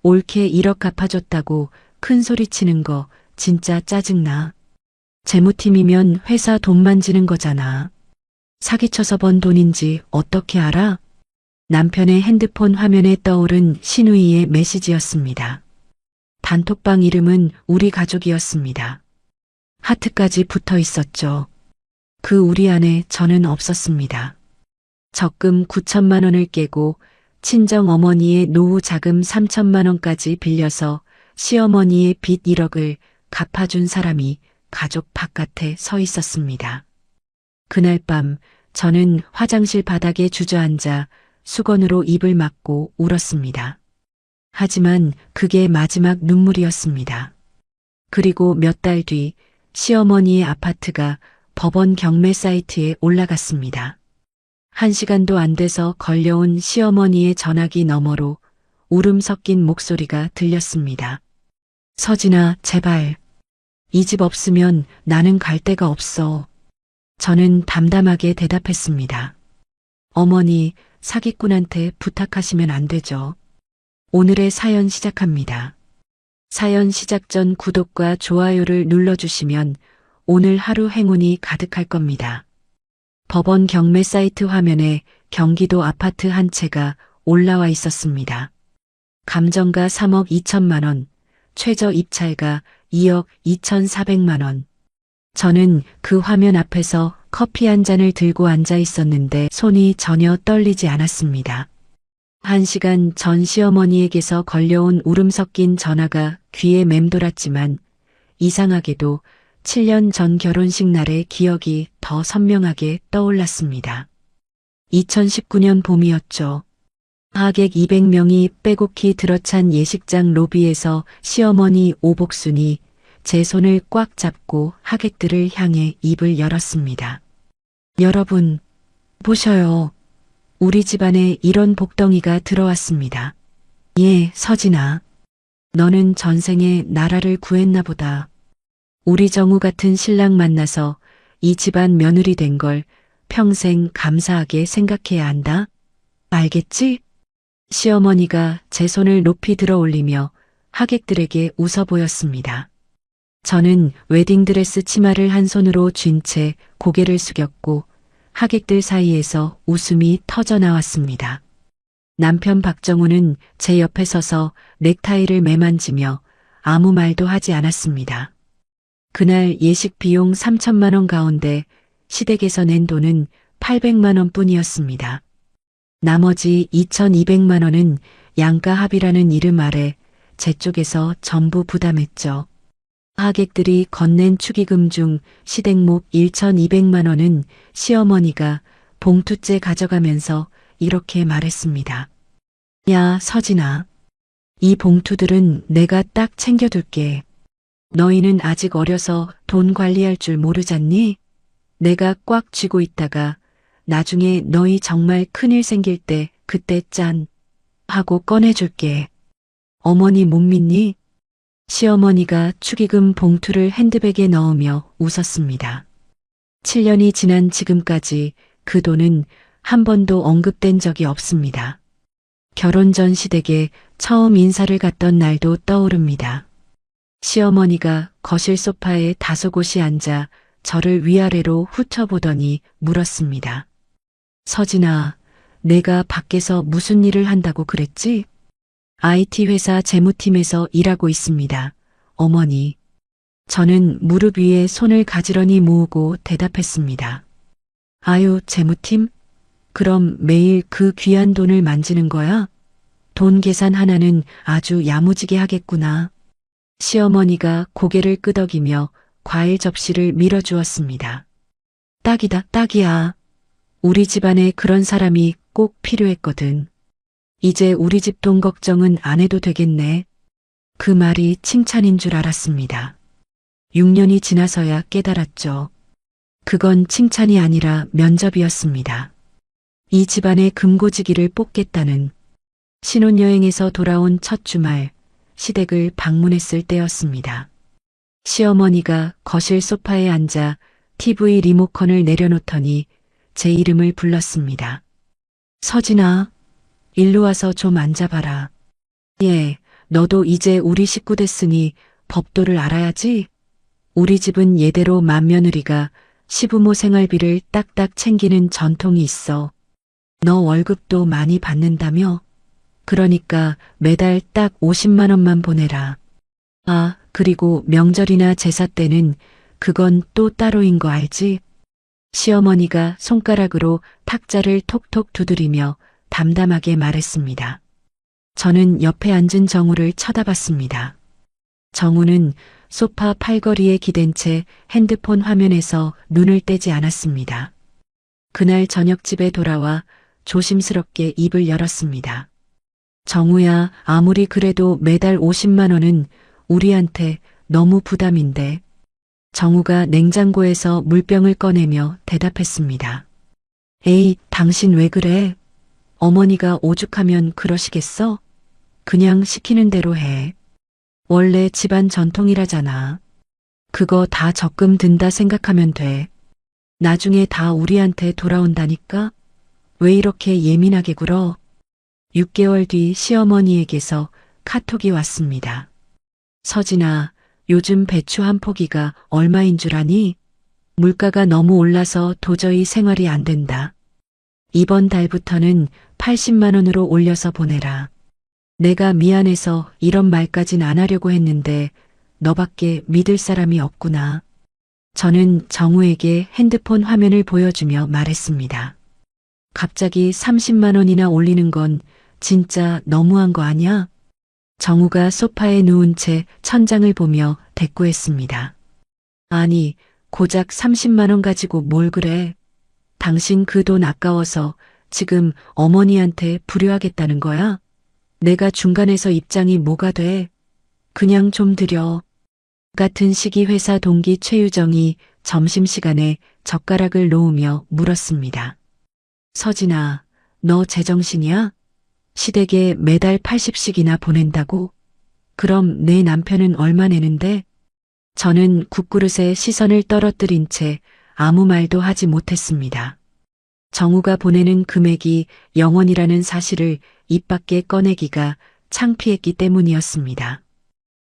옳게 1억 갚아줬다고 큰 소리 치는 거 진짜 짜증나. 재무팀이면 회사 돈 만지는 거잖아. 사기쳐서 번 돈인지 어떻게 알아? 남편의 핸드폰 화면에 떠오른 신우이의 메시지였습니다. 단톡방 이름은 우리 가족이었습니다. 하트까지 붙어 있었죠. 그 우리 안에 저는 없었습니다. 적금 9천만 원을 깨고 친정 어머니의 노후 자금 3천만 원까지 빌려서 시어머니의 빚 1억을 갚아준 사람이 가족 바깥에 서 있었습니다. 그날 밤 저는 화장실 바닥에 주저앉아 수건으로 입을 막고 울었습니다. 하지만 그게 마지막 눈물이었습니다. 그리고 몇 달 뒤 시어머니의 아파트가 법원 경매 사이트에 올라갔습니다. 1시간도 안 돼서 걸려온 시어머니의 전화기 너머로 울음 섞인 목소리가 들렸습니다. 서진아, 제발. 이 집 없으면 나는 갈 데가 없어. 저는 담담하게 대답했습니다. 어머니, 사기꾼한테 부탁하시면 안 되죠. 오늘의 사연 시작합니다. 사연 시작 전 구독과 좋아요를 눌러주시면 오늘 하루 행운이 가득할 겁니다. 법원 경매 사이트 화면에 경기도 아파트 한 채가 올라와 있었습니다. 감정가 3억 2천만 원, 최저 입찰가 2억 2,400만 원. 저는 그 화면 앞에서 커피 한 잔을 들고 앉아 있었는데 손이 전혀 떨리지 않았습니다. 1시간 전 시어머니에게서 걸려온 울음 섞인 전화가 귀에 맴돌았지만 이상하게도 7년 전 결혼식 날의 기억이 더 선명하게 떠올랐습니다. 2019년 봄이었죠. 하객 200명이 빼곡히 들어찬 예식장 로비에서 시어머니 오복순이 제 손을 꽉 잡고 하객들을 향해 입을 열었습니다. 여러분, 보셔요. 우리 집안에 이런 복덩이가 들어왔습니다. 예, 서진아. 너는 전생에 나라를 구했나 보다. 우리 정우 같은 신랑 만나서 이 집안 며느리 된 걸 평생 감사하게 생각해야 한다. 알겠지? 시어머니가 제 손을 높이 들어 올리며 하객들에게 웃어 보였습니다. 저는 웨딩드레스 치마를 한 손으로 쥔 채 고개를 숙였고 하객들 사이에서 웃음이 터져 나왔습니다. 남편 박정우는 제 옆에 서서 넥타이를 매만지며 아무 말도 하지 않았습니다. 그날 예식 비용 3천만 원 가운데 시댁에서 낸 돈은 800만 원 뿐이었습니다. 나머지 2,200만 원은 양가 합의라는 이름 아래 제 쪽에서 전부 부담했죠. 하객들이 건넨 축의금 중 시댁목 1,200만 원은 시어머니가 봉투째 가져가면서 이렇게 말했습니다. 야, 서진아. 이 봉투들은 내가 딱 챙겨둘게. 너희는 아직 어려서 돈 관리할 줄 모르잖니? 내가 꽉 쥐고 있다가 나중에 너희 정말 큰일 생길 때 그때 짠 하고 꺼내줄게. 어머니 못 믿니? 시어머니가 축의금 봉투를 핸드백에 넣으며 웃었습니다. 7년이 지난 지금까지 그 돈은 한 번도 언급된 적이 없습니다. 결혼 전 시댁에 처음 인사를 갔던 날도 떠오릅니다. 시어머니가 거실 소파에 다소곳이 앉아 저를 위아래로 훑어보더니 물었습니다. 서진아, 내가 밖에서 무슨 일을 한다고 그랬지? IT 회사 재무팀에서 일하고 있습니다. 어머니. 저는 무릎 위에 손을 가지런히 모으고 대답했습니다. 아유, 재무팀? 그럼 매일 그 귀한 돈을 만지는 거야? 돈 계산 하나는 아주 야무지게 하겠구나. 시어머니가 고개를 끄덕이며 과일 접시를 밀어주었습니다. 딱이다, 딱이야. 우리 집안에 그런 사람이 꼭 필요했거든. 이제 우리 집 돈 걱정은 안 해도 되겠네. 그 말이 칭찬인 줄 알았습니다. 6년이 지나서야 깨달았죠. 그건 칭찬이 아니라 면접이었습니다. 이 집안의 금고지기를 뽑겠다는. 신혼여행에서 돌아온 첫 주말, 시댁을 방문했을 때였습니다. 시어머니가 거실 소파에 앉아 TV 리모컨을 내려놓더니 제 이름을 불렀습니다. 서진아, 일로 와서 좀 앉아봐라. 예, 너도 이제 우리 식구 됐으니 법도를 알아야지. 우리 집은 예대로 맏며느리가 시부모 생활비를 딱딱 챙기는 전통이 있어. 너 월급도 많이 받는다며? 그러니까 매달 딱 50만 원만 보내라. 아, 그리고 명절이나 제사 때는 그건 또 따로인 거 알지? 시어머니가 손가락으로 탁자를 톡톡 두드리며 담담하게 말했습니다. 저는 옆에 앉은 정우를 쳐다봤습니다. 정우는 소파 팔걸이에 기댄 채 핸드폰 화면에서 눈을 떼지 않았습니다. 그날 저녁 집에 돌아와 조심스럽게 입을 열었습니다. 정우야, 아무리 그래도 매달 50만 원은 우리한테 너무 부담인데. 정우가 냉장고에서 물병을 꺼내며 대답했습니다. 에이, 당신 왜 그래? 어머니가 오죽하면 그러시겠어? 그냥 시키는 대로 해. 원래 집안 전통이라잖아. 그거 다 적금 든다 생각하면 돼. 나중에 다 우리한테 돌아온다니까? 왜 이렇게 예민하게 굴어? 6개월 뒤 시어머니에게서 카톡이 왔습니다. 서진아, 요즘 배추 한 포기가 얼마인 줄 아니? 물가가 너무 올라서 도저히 생활이 안 된다. 이번 달부터는 80만 원으로 올려서 보내라. 내가 미안해서 이런 말까진 안 하려고 했는데 너밖에 믿을 사람이 없구나. 저는 정우에게 핸드폰 화면을 보여주며 말했습니다. 갑자기 30만 원이나 올리는 건 진짜 너무한 거 아니야? 정우가 소파에 누운 채 천장을 보며 대꾸했습니다. 아니, 고작 30만 원 가지고 뭘 그래? 당신 그 돈 아까워서 지금 어머니한테 불효하겠다는 거야? 내가 중간에서 입장이 뭐가 돼? 그냥 좀 드려. 같은 시기 회사 동기 최유정이 점심시간에 젓가락을 놓으며 물었습니다. 서진아, 너 제정신이야? 시댁에 매달 80씩이나 보낸다고? 그럼 내 남편은 얼마 내는데? 저는 국그릇에 시선을 떨어뜨린 채 아무 말도 하지 못했습니다. 정우가 보내는 금액이 0원이라는 사실을 입 밖에 꺼내기가 창피했기 때문이었습니다.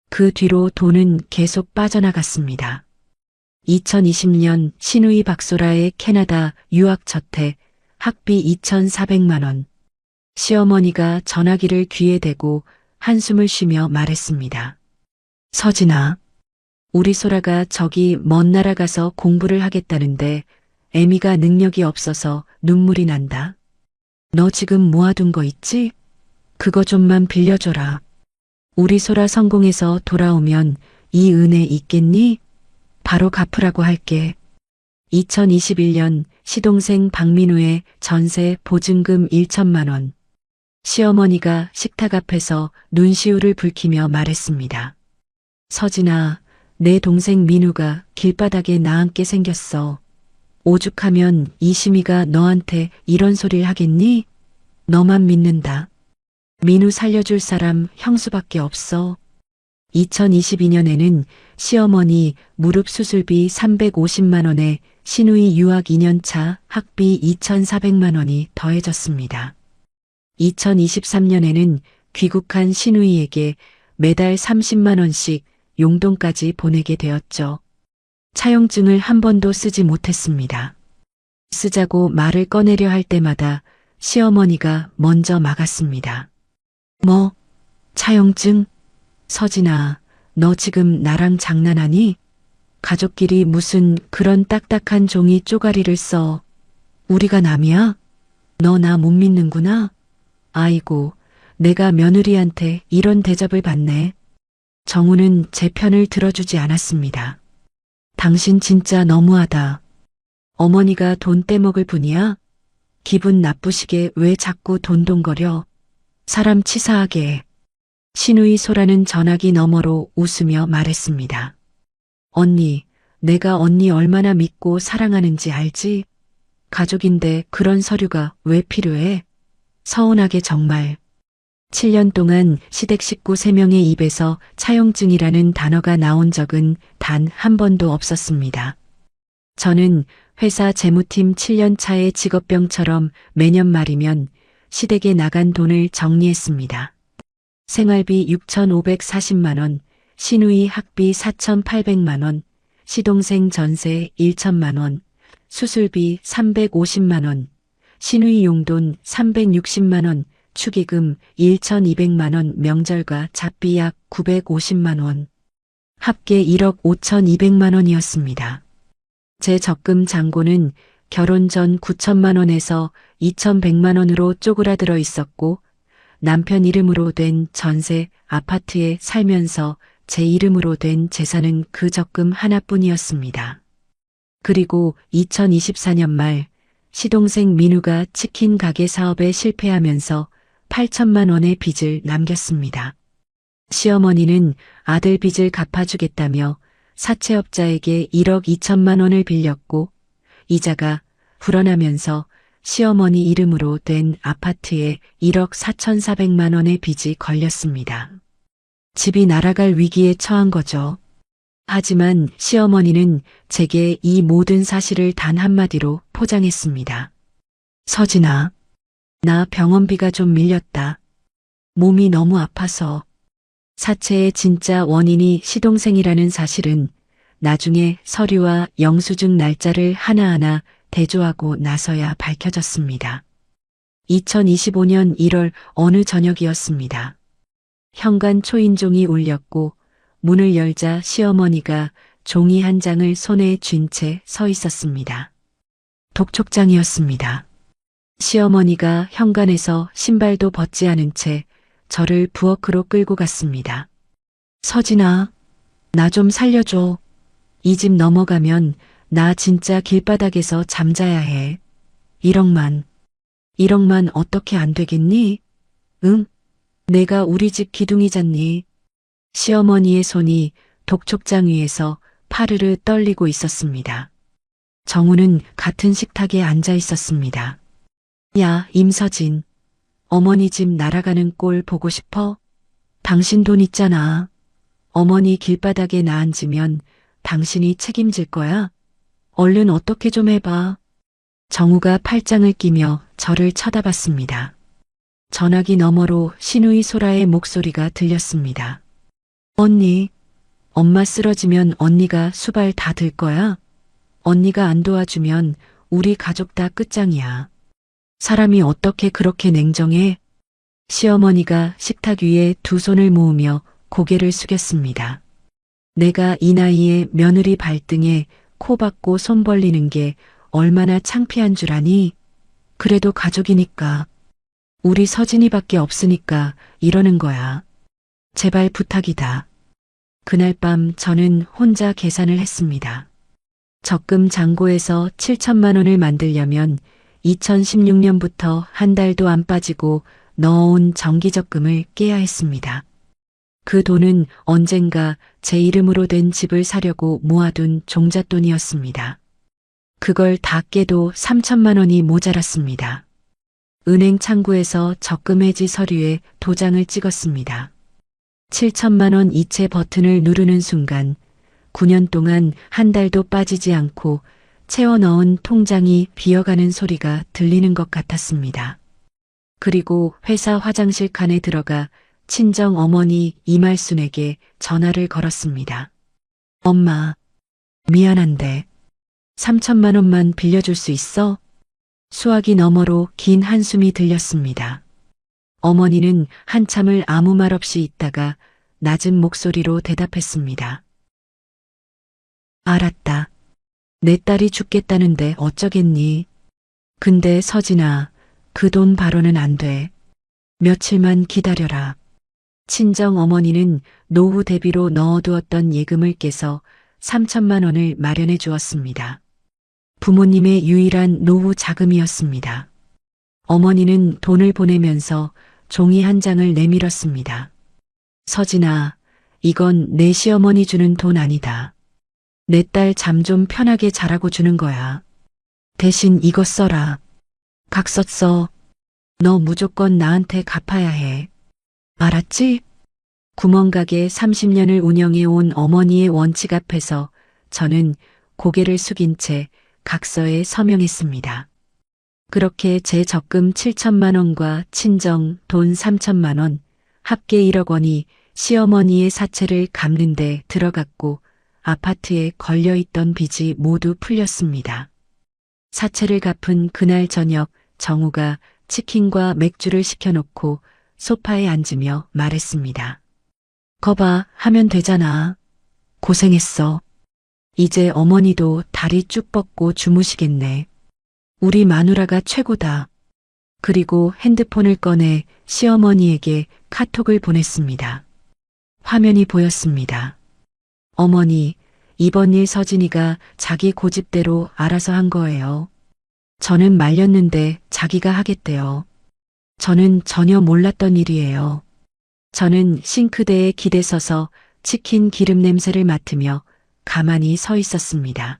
그 뒤로 돈은 계속 빠져나갔습니다. 2020년 신우이 박소라의 캐나다 유학 저택 학비 2,400만 원. 시어머니가 전화기를 귀에 대고 한숨을 쉬며 말했습니다. 서진아, 우리 소라가 저기 먼 나라 가서 공부를 하겠다는데 애미가 능력이 없어서 눈물이 난다. 너 지금 모아둔 거 있지? 그거 좀만 빌려줘라. 우리 소라 성공해서 돌아오면 이 은혜 있겠니? 바로 갚으라고 할게. 2021년 시동생 박민우의 전세 보증금 1천만 원. 시어머니가 식탁 앞에서 눈시울을 붉히며 말했습니다. 서진아, 내 동생 민우가 길바닥에 나앉게 생겼어. 오죽하면 이심이가 너한테 이런 소리를 하겠니? 너만 믿는다. 민우 살려줄 사람 형수밖에 없어. 2022년에는 시어머니 무릎 수술비 350만 원에 신우이 유학 2년차 학비 2,400만 원이 더해졌습니다. 2023년에는 귀국한 신우이에게 매달 30만 원씩 용돈까지 보내게 되었죠. 차용증을 한 번도 쓰지 못했습니다. 쓰자고 말을 꺼내려 할 때마다 시어머니가 먼저 막았습니다. 뭐? 차용증? 서진아, 너 지금 나랑 장난하니? 가족끼리 무슨 그런 딱딱한 종이 쪼가리를 써. 우리가 남이야? 너 나 못 믿는구나? 아이고, 내가 며느리한테 이런 대접을 받네. 정우는 제 편을 들어주지 않았습니다. 당신 진짜 너무하다. 어머니가 돈 떼먹을 뿐이야? 기분 나쁘시게 왜 자꾸 돈돈거려? 사람 치사하게 해. 신우이 소라는 전화기 너머로 웃으며 말했습니다. 언니, 내가 언니 얼마나 믿고 사랑하는지 알지? 가족인데 그런 서류가 왜 필요해? 서운하게 정말. 7년 동안 시댁 식구 3명의 입에서 차용증이라는 단어가 나온 적은 단 한 번도 없었습니다. 저는 회사 재무팀 7년 차의 직업병처럼 매년 말이면 시댁에 나간 돈을 정리했습니다. 생활비 6,540만 원, 시누이 학비 4,800만 원, 시동생 전세 1천만 원, 수술비 350만 원, 시누이 용돈 360만 원, 축의금 1,200만 원, 명절과 잡비 약 950만 원. 합계 1억 5,200만 원이었습니다. 제 적금 잔고는 결혼 전 9천만 원에서 2,100만 원으로 쪼그라들어 있었고 남편 이름으로 된 전세 아파트에 살면서 제 이름으로 된 재산은 그 적금 하나뿐이었습니다. 그리고 2024년 말 시동생 민우가 치킨 가게 사업에 실패하면서 8천만 원의 빚을 남겼습니다. 시어머니는 아들 빚을 갚아주겠다며 사채업자에게 1억 2천만 원을 빌렸고 이자가 불어나면서 시어머니 이름으로 된 아파트에 1억 4,400만 원의 빚이 걸렸습니다. 집이 날아갈 위기에 처한 거죠. 하지만 시어머니는 제게 이 모든 사실을 단 한마디로 포장했습니다. 서진아, 나 병원비가 좀 밀렸다. 몸이 너무 아파서. 사체의 진짜 원인이 시동생이라는 사실은 나중에 서류와 영수증 날짜를 하나하나 대조하고 나서야 밝혀졌습니다. 2025년 1월 어느 저녁이었습니다. 현관 초인종이 울렸고 문을 열자 시어머니가 종이 한 장을 손에 쥔 채 서 있었습니다. 독촉장이었습니다. 시어머니가 현관에서 신발도 벗지 않은 채 저를 부엌으로 끌고 갔습니다. 서진아, 나 좀 살려줘. 이 집 넘어가면 나 진짜 길바닥에서 잠자야 해. 1억만 어떻게 안 되겠니? 응? 내가 우리 집 기둥이잖니. 시어머니의 손이 독촉장 위에서 파르르 떨리고 있었습니다. 정우는 같은 식탁에 앉아 있었습니다. 야, 임서진. 어머니 집 날아가는 꼴 보고 싶어? 당신 돈 있잖아. 어머니 길바닥에 나 앉으면 당신이 책임질 거야? 얼른 어떻게 좀 해봐. 정우가 팔짱을 끼며 저를 쳐다봤습니다. 전화기 너머로 시누이 소라의 목소리가 들렸습니다. 언니, 엄마 쓰러지면 언니가 수발 다 들 거야? 언니가 안 도와주면 우리 가족 다 끝장이야. 사람이 어떻게 그렇게 냉정해? 시어머니가 식탁 위에 두 손을 모으며 고개를 숙였습니다. 내가 이 나이에 며느리 발등에 코 박고 손 벌리는 게 얼마나 창피한 줄 아니? 그래도 가족이니까. 우리 서진이밖에 없으니까 이러는 거야. 제발 부탁이다. 그날 밤 저는 혼자 계산을 했습니다. 적금 잔고에서 7천만 원을 만들려면 2016년부터 한 달도 안 빠지고 넣어온 정기적금을 깨야 했습니다. 그 돈은 언젠가 제 이름으로 된 집을 사려고 모아둔 종잣돈이었습니다. 그걸 다 깨도 3천만 원이 모자랐습니다. 은행 창구에서 적금 해지 서류에 도장을 찍었습니다. 7천만 원 이체 버튼을 누르는 순간 9년 동안 한 달도 빠지지 않고 채워 넣은 통장이 비어가는 소리가 들리는 것 같았습니다. 그리고 회사 화장실 칸에 들어가 친정 어머니 이말순에게 전화를 걸었습니다. 엄마, 미안한데 3천만 원만 빌려줄 수 있어? 수화기 너머로 긴 한숨이 들렸습니다. 어머니는 한참을 아무 말 없이 있다가 낮은 목소리로 대답했습니다. 알았다. 내 딸이 죽겠다는데 어쩌겠니? 근데 서진아, 그 돈 바로는 안 돼. 며칠만 기다려라. 친정 어머니는 노후 대비로 넣어두었던 예금을 깨서 3천만 원을 마련해 주었습니다. 부모님의 유일한 노후 자금이었습니다. 어머니는 돈을 보내면서 종이 한 장을 내밀었습니다. 서진아, 이건 내 시어머니 주는 돈 아니다. 내 딸 잠 좀 편하게 자라고 주는 거야. 대신 이거 써라. 각서 써. 너 무조건 나한테 갚아야 해. 알았지? 구멍가게 30년을 운영해 온 어머니의 원칙 앞에서 저는 고개를 숙인 채 각서에 서명했습니다. 그렇게 제 적금 7천만 원과 친정 돈 3천만 원, 합계 1억 원이 시어머니의 사채를 갚는 데 들어갔고 아파트에 걸려있던 빚이 모두 풀렸습니다. 사채를 갚은 그날 저녁 정우가 치킨과 맥주를 시켜놓고 소파에 앉으며 말했습니다. 거봐, 하면 되잖아. 고생했어. 이제 어머니도 다리 쭉 뻗고 주무시겠네. 우리 마누라가 최고다. 그리고 핸드폰을 꺼내 시어머니에게 카톡을 보냈습니다. 화면이 보였습니다. 어머니, 이번 일 서진이가 자기 고집대로 알아서 한 거예요. 저는 말렸는데 자기가 하겠대요. 저는 전혀 몰랐던 일이에요. 저는 싱크대에 기대 서서 치킨 기름 냄새를 맡으며 가만히 서 있었습니다.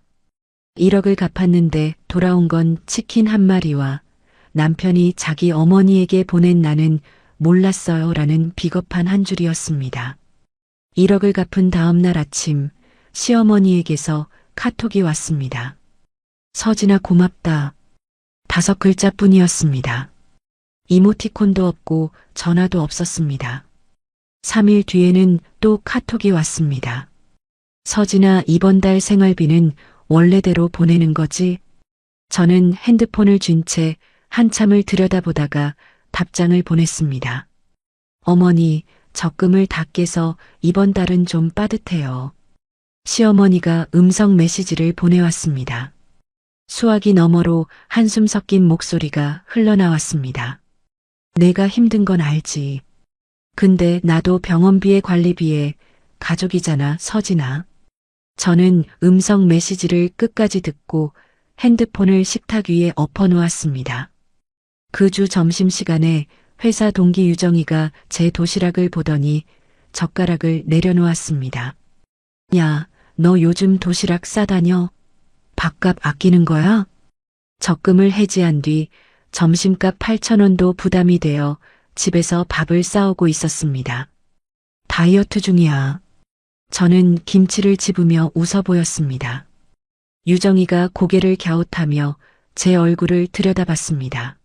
1억을 갚았는데 돌아온 건 치킨 한 마리와 남편이 자기 어머니에게 보낸 나는 몰랐어요 라는 비겁한 한 줄이었습니다. 1억을 갚은 다음 날 아침 시어머니에게서 카톡이 왔습니다. 서진아 고맙다. 5글자뿐이었습니다. 이모티콘도 없고 전화도 없었습니다. 3일 뒤에는 또 카톡이 왔습니다. 서진아 이번 달 생활비는 원래대로 보내는 거지? 저는 핸드폰을 쥔 채 한참을 들여다보다가 답장을 보냈습니다. 어머니, 적금을 다 깨서 이번 달은 좀 빠듯해요. 시어머니가 음성 메시지를 보내왔습니다. 수화기 너머로 한숨 섞인 목소리가 흘러나왔습니다. 내가 힘든 건 알지. 근데 나도 병원비에 관리비에 가족이잖아, 서진아. 저는 음성 메시지를 끝까지 듣고 핸드폰을 식탁 위에 엎어놓았습니다. 그 주 점심시간에 회사 동기 유정이가 제 도시락을 보더니 젓가락을 내려놓았습니다. 야, 너 요즘 도시락 싸다녀? 밥값 아끼는 거야? 적금을 해지한 뒤 점심값 8,000원도 부담이 되어 집에서 밥을 싸오고 있었습니다. 다이어트 중이야. 저는 김치를 집으며 웃어 보였습니다. 유정이가 고개를 갸웃하며 제 얼굴을 들여다봤습니다.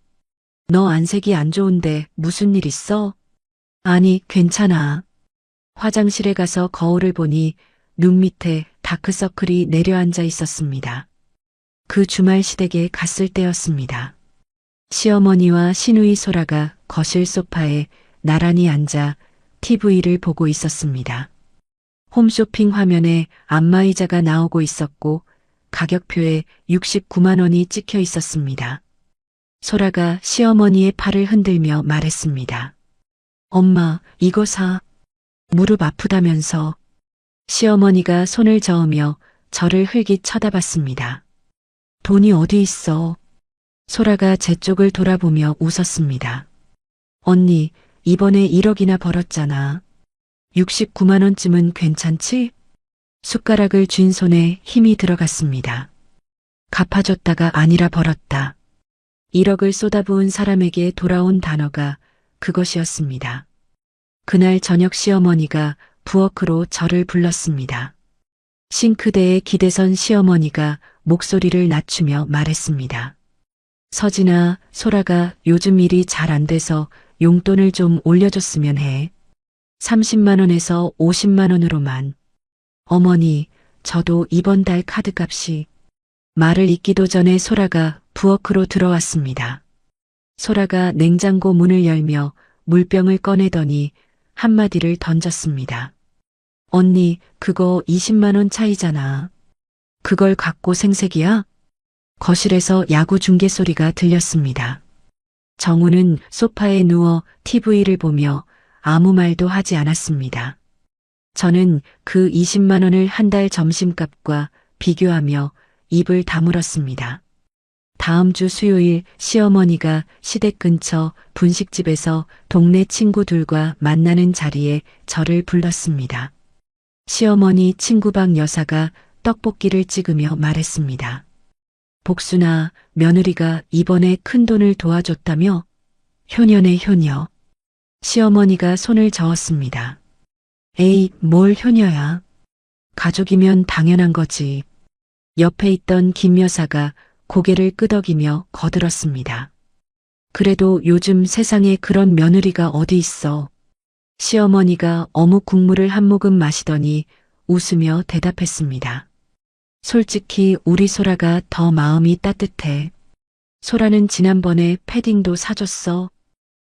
너 안색이 안 좋은데 무슨 일 있어? 아니, 괜찮아. 화장실에 가서 거울을 보니 눈 밑에 다크서클이 내려앉아 있었습니다. 그 주말 시댁에 갔을 때였습니다. 시어머니와 시누이 소라가 거실 소파에 나란히 앉아 TV를 보고 있었습니다. 홈쇼핑 화면에 안마의자가 나오고 있었고 가격표에 69만 원이 찍혀 있었습니다. 소라가 시어머니의 팔을 흔들며 말했습니다. 엄마, 이거 사. 무릎 아프다면서. 시어머니가 손을 저으며 저를 흘깃 쳐다봤습니다. 돈이 어디 있어? 소라가 제 쪽을 돌아보며 웃었습니다. 언니, 이번에 1억이나 벌었잖아. 69만 원쯤은 괜찮지? 숟가락을 쥔 손에 힘이 들어갔습니다. 갚아줬다가 아니라 벌었다. 1억을 쏟아부은 사람에게 돌아온 단어가 그것이었습니다. 그날 저녁 시어머니가 부엌으로 저를 불렀습니다. 싱크대에 기대선 시어머니가 목소리를 낮추며 말했습니다. 서진아, 소라가 요즘 일이 잘 안 돼서 용돈을 좀 올려줬으면 해. 30만 원에서 50만 원으로만. 어머니, 저도 이번 달 카드값이. 말을 잇기도 전에 소라가 부엌으로 들어왔습니다. 소라가 냉장고 문을 열며 물병을 꺼내더니 한마디를 던졌습니다. 언니, 그거 20만 원 차이잖아. 그걸 갖고 생색이야? 거실에서 야구 중계 소리가 들렸습니다. 정우는 소파에 누워 TV를 보며 아무 말도 하지 않았습니다. 저는 그 20만 원을 한 달 점심값과 비교하며 입을 다물었습니다. 다음 주 수요일 시어머니가 시댁 근처 분식집에서 동네 친구들과 만나는 자리에 저를 불렀습니다. 시어머니 친구방 여사가 떡볶이를 찍으며 말했습니다. 복순아, 며느리가 이번에 큰돈을 도와줬다며? 효녀네 효녀. 시어머니가 손을 저었습니다. 에이, 뭘 효녀야. 가족이면 당연한 거지. 옆에 있던 김 여사가 고개를 끄덕이며 거들었습니다. 그래도 요즘 세상에 그런 며느리가 어디 있어. 시어머니가 어묵 국물을 한 모금 마시더니 웃으며 대답했습니다. 솔직히 우리 소라가 더 마음이 따뜻해. 소라는 지난번에 패딩도 사줬어.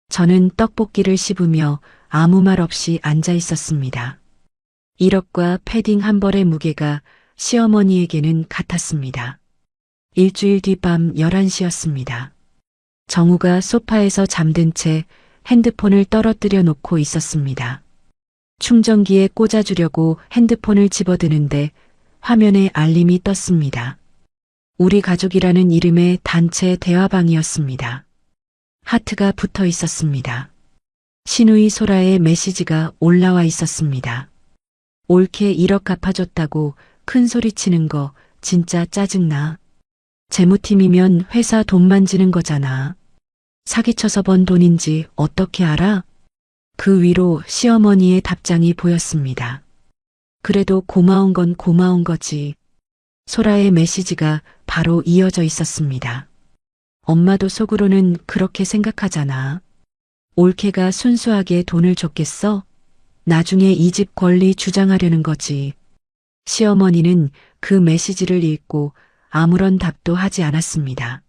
저는 떡볶이를 씹으며 아무 말 없이 앉아 있었습니다. 1억과 패딩 한 벌의 무게가 시어머니에게는 같았습니다. 일주일 뒤 밤 11시였습니다. 정우가 소파에서 잠든 채 핸드폰을 떨어뜨려 놓고 있었습니다. 충전기에 꽂아주려고 핸드폰을 집어드는데 화면에 알림이 떴습니다. 우리 가족이라는 이름의 단체 대화방이었습니다. 하트가 붙어 있었습니다. 신우이 소라의 메시지가 올라와 있었습니다. 옳게 1억 갚아줬다고 큰 소리 치는 거 진짜 짜증나. 재무팀이면 회사 돈 만지는 거잖아. 사기쳐서 번 돈인지 어떻게 알아? 그 위로 시어머니의 답장이 보였습니다. 그래도 고마운 건 고마운 거지. 소라의 메시지가 바로 이어져 있었습니다. 엄마도 속으로는 그렇게 생각하잖아. 올케가 순수하게 돈을 줬겠어? 나중에 이 집 권리 주장하려는 거지. 시어머니는 그 메시지를 읽고 아무런 답도 하지 않았습니다.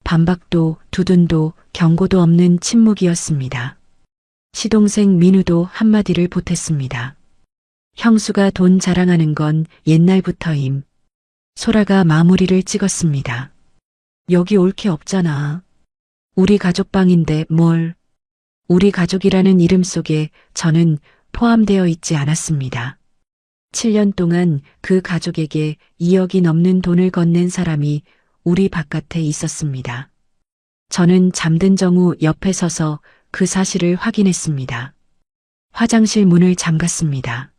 반박도 두둔도 경고도 없는 침묵이었습니다. 시동생 민우도 한마디를 보탰습니다. 형수가 돈 자랑하는 건 옛날부터임. 소라가 마무리를 찍었습니다. 여기 올케 없잖아. 우리 가족방인데 뭘. 우리 가족이라는 이름 속에 저는 포함되어 있지 않았습니다. 7년 동안 그 가족에게 2억이 넘는 돈을 건넨 사람이 우리 바깥에 있었습니다. 저는 잠든 정우 옆에 서서 그 사실을 확인했습니다. 화장실 문을 잠갔습니다.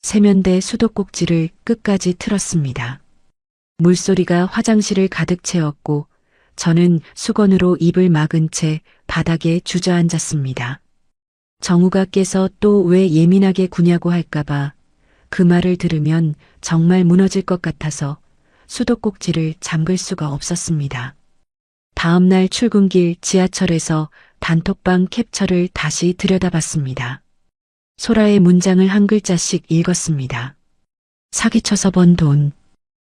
세면대 수도꼭지를 끝까지 틀었습니다. 물소리가 화장실을 가득 채웠고 저는 수건으로 입을 막은 채 바닥에 주저앉았습니다. 정우가 깨서 또 왜 예민하게 구냐고 할까봐 그 말을 들으면 정말 무너질 것 같아서 수도꼭지를 잠글 수가 없었습니다. 다음날 출근길 지하철에서 단톡방 캡처를 다시 들여다봤습니다. 소라의 문장을 한 글자씩 읽었습니다. 사기쳐서 번 돈.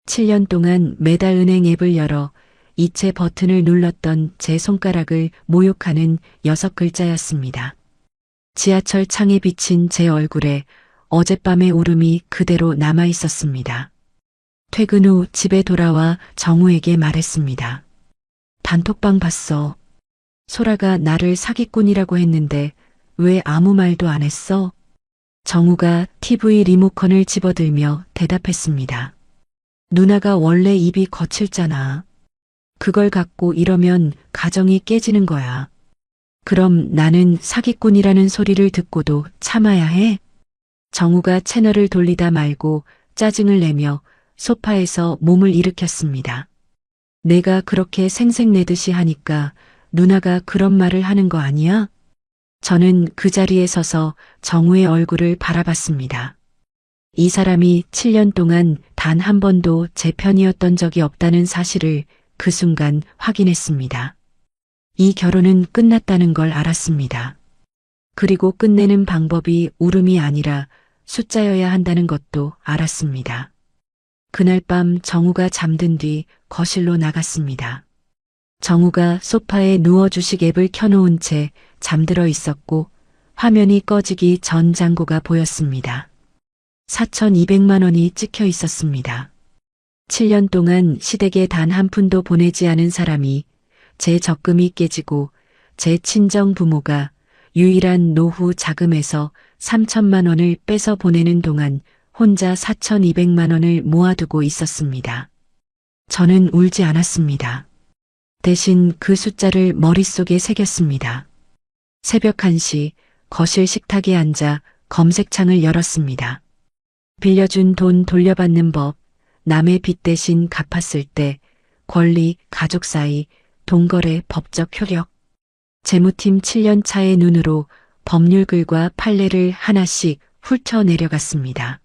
7년 동안 매달 은행 앱을 열어 이체 버튼을 눌렀던 제 손가락을 모욕하는 6글자였습니다. 지하철 창에 비친 제 얼굴에 어젯밤의 울음이 그대로 남아 있었습니다. 퇴근 후 집에 돌아와 정우에게 말했습니다. 단톡방 봤어. 소라가 나를 사기꾼이라고 했는데 왜 아무 말도 안 했어? 정우가 TV 리모컨을 집어들며 대답했습니다. 누나가 원래 입이 거칠잖아. 그걸 갖고 이러면 가정이 깨지는 거야. 그럼 나는 사기꾼이라는 소리를 듣고도 참아야 해? 정우가 채널을 돌리다 말고 짜증을 내며 소파에서 몸을 일으켰습니다. 내가 그렇게 생색내듯이 하니까 누나가 그런 말을 하는 거 아니야? 저는 그 자리에 서서 정우의 얼굴을 바라봤습니다. 이 사람이 7년 동안 단 한 번도 제 편이었던 적이 없다는 사실을 그 순간 확인했습니다. 이 결혼은 끝났다는 걸 알았습니다. 그리고 끝내는 방법이 울음이 아니라 숫자여야 한다는 것도 알았습니다. 그날 밤 정우가 잠든 뒤 거실로 나갔습니다. 정우가 소파에 누워 주식 앱을 켜놓은 채 잠들어 있었고 화면이 꺼지기 전 잔고가 보였습니다. 4,200만 원이 찍혀 있었습니다. 7년 동안 시댁에 단 한 푼도 보내지 않은 사람이 제 적금이 깨지고 제 친정 부모가 유일한 노후 자금에서 3천만 원을 빼서 보내는 동안 혼자 4,200만 원을 모아두고 있었습니다. 저는 울지 않았습니다. 대신 그 숫자를 머릿속에 새겼습니다. 새벽 1시 거실 식탁에 앉아 검색창을 열었습니다. 빌려준 돈 돌려받는 법, 남의 빚 대신 갚았을 때, 권리, 가족 사이, 동거래 법적 효력. 재무팀 7년 차의 눈으로 법률글과 판례를 하나씩 훑어 내려갔습니다.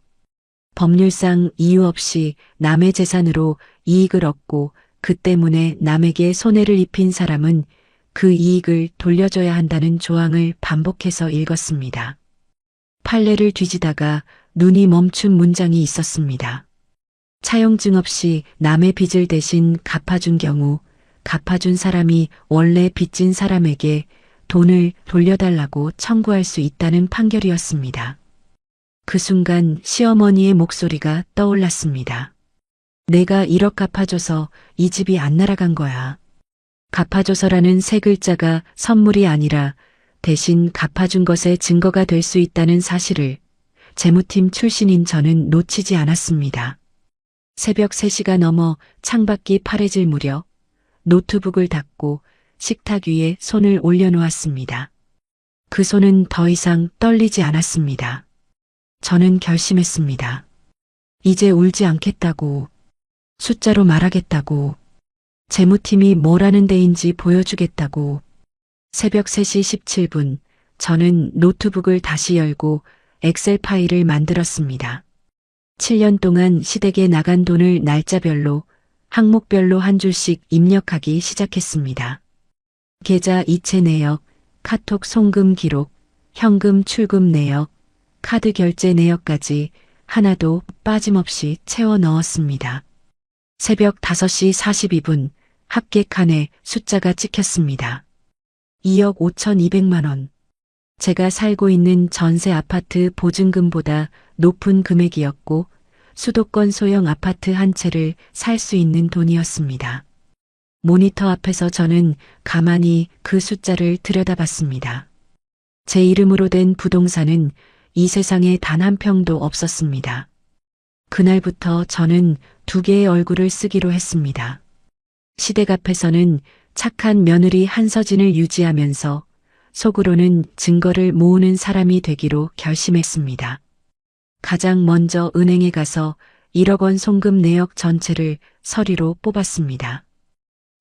법률상 이유 없이 남의 재산으로 이익을 얻고 그 때문에 남에게 손해를 입힌 사람은 그 이익을 돌려줘야 한다는 조항을 반복해서 읽었습니다. 판례를 뒤지다가 눈이 멈춘 문장이 있었습니다. 차용증 없이 남의 빚을 대신 갚아준 경우 갚아준 사람이 원래 빚진 사람에게 돈을 돌려달라고 청구할 수 있다는 판결이었습니다. 그 순간 시어머니의 목소리가 떠올랐습니다. 내가 1억 갚아줘서 이 집이 안 날아간 거야. 갚아줘서라는 세 글자가 선물이 아니라 대신 갚아준 것의 증거가 될 수 있다는 사실을 재무팀 출신인 저는 놓치지 않았습니다. 새벽 3시가 넘어 창밖이 파래질 무렵 노트북을 닫고 식탁 위에 손을 올려놓았습니다. 그 손은 더 이상 떨리지 않았습니다. 저는 결심했습니다. 이제 울지 않겠다고, 숫자로 말하겠다고, 재무팀이 뭐라는 데인지 보여주겠다고. 새벽 3시 17분, 저는 노트북을 다시 열고 엑셀 파일을 만들었습니다. 7년 동안 시댁에 나간 돈을 날짜별로, 항목별로 한 줄씩 입력하기 시작했습니다. 계좌 이체 내역, 카톡 송금 기록, 현금 출금 내역, 카드 결제 내역까지 하나도 빠짐없이 채워 넣었습니다. 새벽 5시 42분 합객칸에 숫자가 찍혔습니다. 2억 5,200만 원. 제가 살고 있는 전세 아파트 보증금보다 높은 금액이었고 수도권 소형 아파트 한 채를 살 수 있는 돈이었습니다. 모니터 앞에서 저는 가만히 그 숫자를 들여다봤습니다. 제 이름으로 된 부동산은 이 세상에 단 한 평도 없었습니다. 그날부터 저는 2개의 얼굴을 쓰기로 했습니다. 시댁 앞에서는 착한 며느리 한서진을 유지하면서 속으로는 증거를 모으는 사람이 되기로 결심했습니다. 가장 먼저 은행에 가서 1억 원 송금 내역 전체를 서류로 뽑았습니다.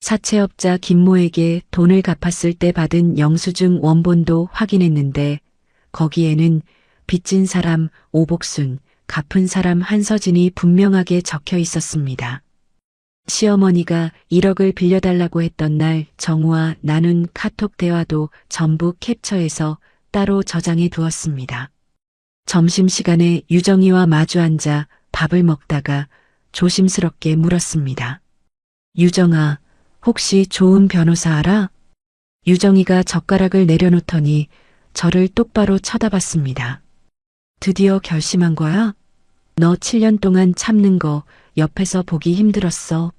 사채업자 김모에게 돈을 갚았을 때 받은 영수증 원본도 확인했는데 거기에는 빚진 사람 오복순, 갚은 사람 한서진이 분명하게 적혀 있었습니다. 시어머니가 1억을 빌려달라고 했던 날 정우와 나눈 카톡 대화도 전부 캡처해서 따로 저장해 두었습니다. 점심시간에 유정이와 마주 앉아 밥을 먹다가 조심스럽게 물었습니다. 유정아, 혹시 좋은 변호사 알아? 유정이가 젓가락을 내려놓더니 저를 똑바로 쳐다봤습니다. 드디어 결심한 거야? 너 7년 동안 참는 거 옆에서 보기 힘들었어.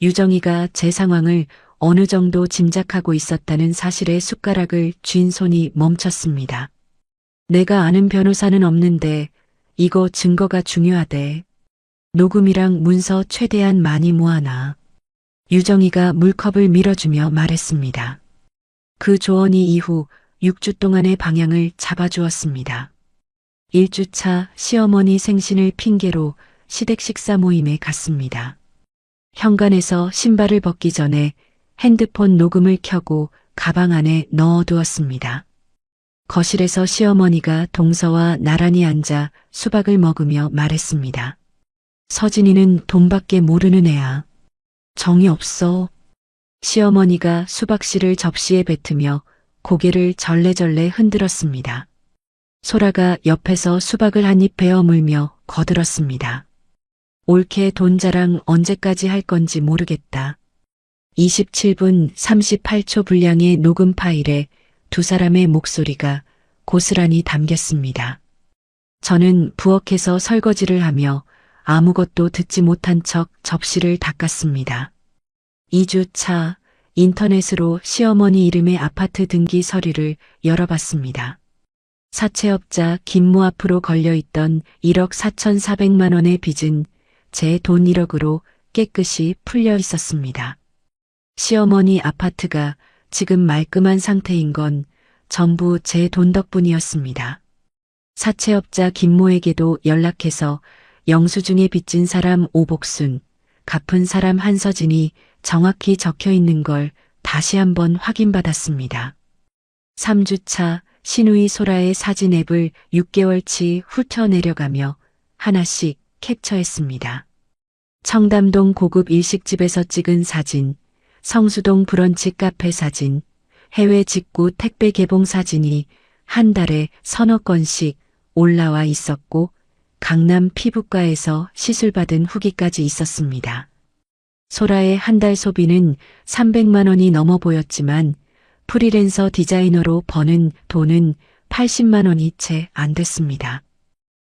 유정이가 제 상황을 어느 정도 짐작하고 있었다는 사실에 숟가락을 쥔 손이 멈췄습니다. 내가 아는 변호사는 없는데 이거 증거가 중요하대. 녹음이랑 문서 최대한 많이 모아놔. 유정이가 물컵을 밀어주며 말했습니다. 그 조언이 이후 6주 동안의 방향을 잡아주었습니다. 1주차 시어머니 생신을 핑계로 시댁 식사 모임에 갔습니다. 현관에서 신발을 벗기 전에 핸드폰 녹음을 켜고 가방 안에 넣어두었습니다. 거실에서 시어머니가 동서와 나란히 앉아 수박을 먹으며 말했습니다. 서진이는 돈밖에 모르는 애야. 정이 없어. 시어머니가 수박씨를 접시에 뱉으며 고개를 절레절레 흔들었습니다. 소라가 옆에서 수박을 한 입 베어 물며 거들었습니다. 옳게 돈 자랑 언제까지 할 건지 모르겠다. 27분 38초 분량의 녹음 파일에 두 사람의 목소리가 고스란히 담겼습니다. 저는 부엌에서 설거지를 하며 아무것도 듣지 못한 척 접시를 닦았습니다. 2주 차 인터넷으로 시어머니 이름의 아파트 등기 서류를 열어봤습니다. 사채업자 김모 앞으로 걸려있던 1억 4,400만 원의 빚은 제 돈 1억으로 깨끗이 풀려 있었습니다. 시어머니 아파트가 지금 말끔한 상태인 건 전부 제 돈 덕분이었습니다. 사채업자 김모에게도 연락해서 영수증에 빚진 사람 오복순, 갚은 사람 한서진이 정확히 적혀 있는 걸 다시 한번 확인받았습니다. 3주차 신우이 소라의 사진 앱을 6개월치 훑어내려가며 하나씩 캡처했습니다. 청담동 고급 일식집에서 찍은 사진, 성수동 브런치 카페 사진, 해외 직구 택배 개봉 사진이 한 달에 서너 건씩 올라와 있었고 강남 피부과에서 시술받은 후기까지 있었습니다. 소라의 한 달 소비는 300만 원이 넘어 보였지만 프리랜서 디자이너로 버는 돈은 80만 원이 채 안 됐습니다.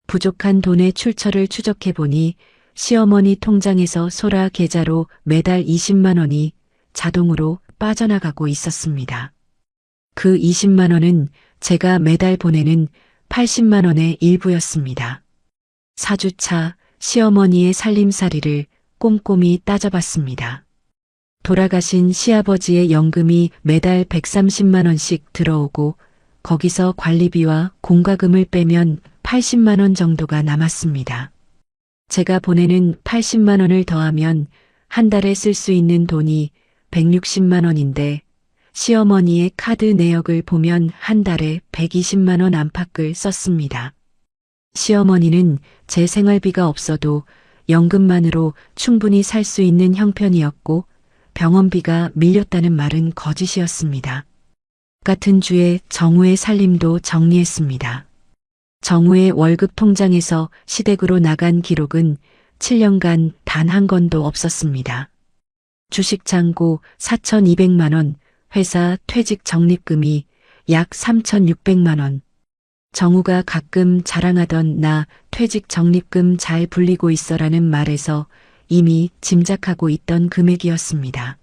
부족한 돈의 출처를 추적해 보니 시어머니 통장에서 소라 계좌로 매달 20만 원이 자동으로 빠져나가고 있었습니다. 그 20만 원은 제가 매달 보내는 80만 원의 일부였습니다. 4주차 시어머니의 살림살이를 꼼꼼히 따져봤습니다. 돌아가신 시아버지의 연금이 매달 130만 원씩 들어오고 거기서 관리비와 공과금을 빼면 80만 원 정도가 남았습니다. 제가 보내는 80만 원을 더하면 한 달에 쓸 수 있는 돈이 160만 원인데 시어머니의 카드 내역을 보면 한 달에 120만 원 안팎을 썼습니다. 시어머니는 제 생활비가 없어도 연금만으로 충분히 살 수 있는 형편이었고 병원비가 밀렸다는 말은 거짓이었습니다. 같은 주에 정우의 살림도 정리했습니다. 정우의 월급 통장에서 시댁으로 나간 기록은 7년간 단 한 건도 없었습니다. 주식 잔고 4,200만 원, 회사 퇴직 적립금이 약 3,600만 원. 정우가 가끔 자랑하던 나 퇴직 적립금 잘 불리고 있어라는 말에서 이미 짐작하고 있던 금액이었습니다.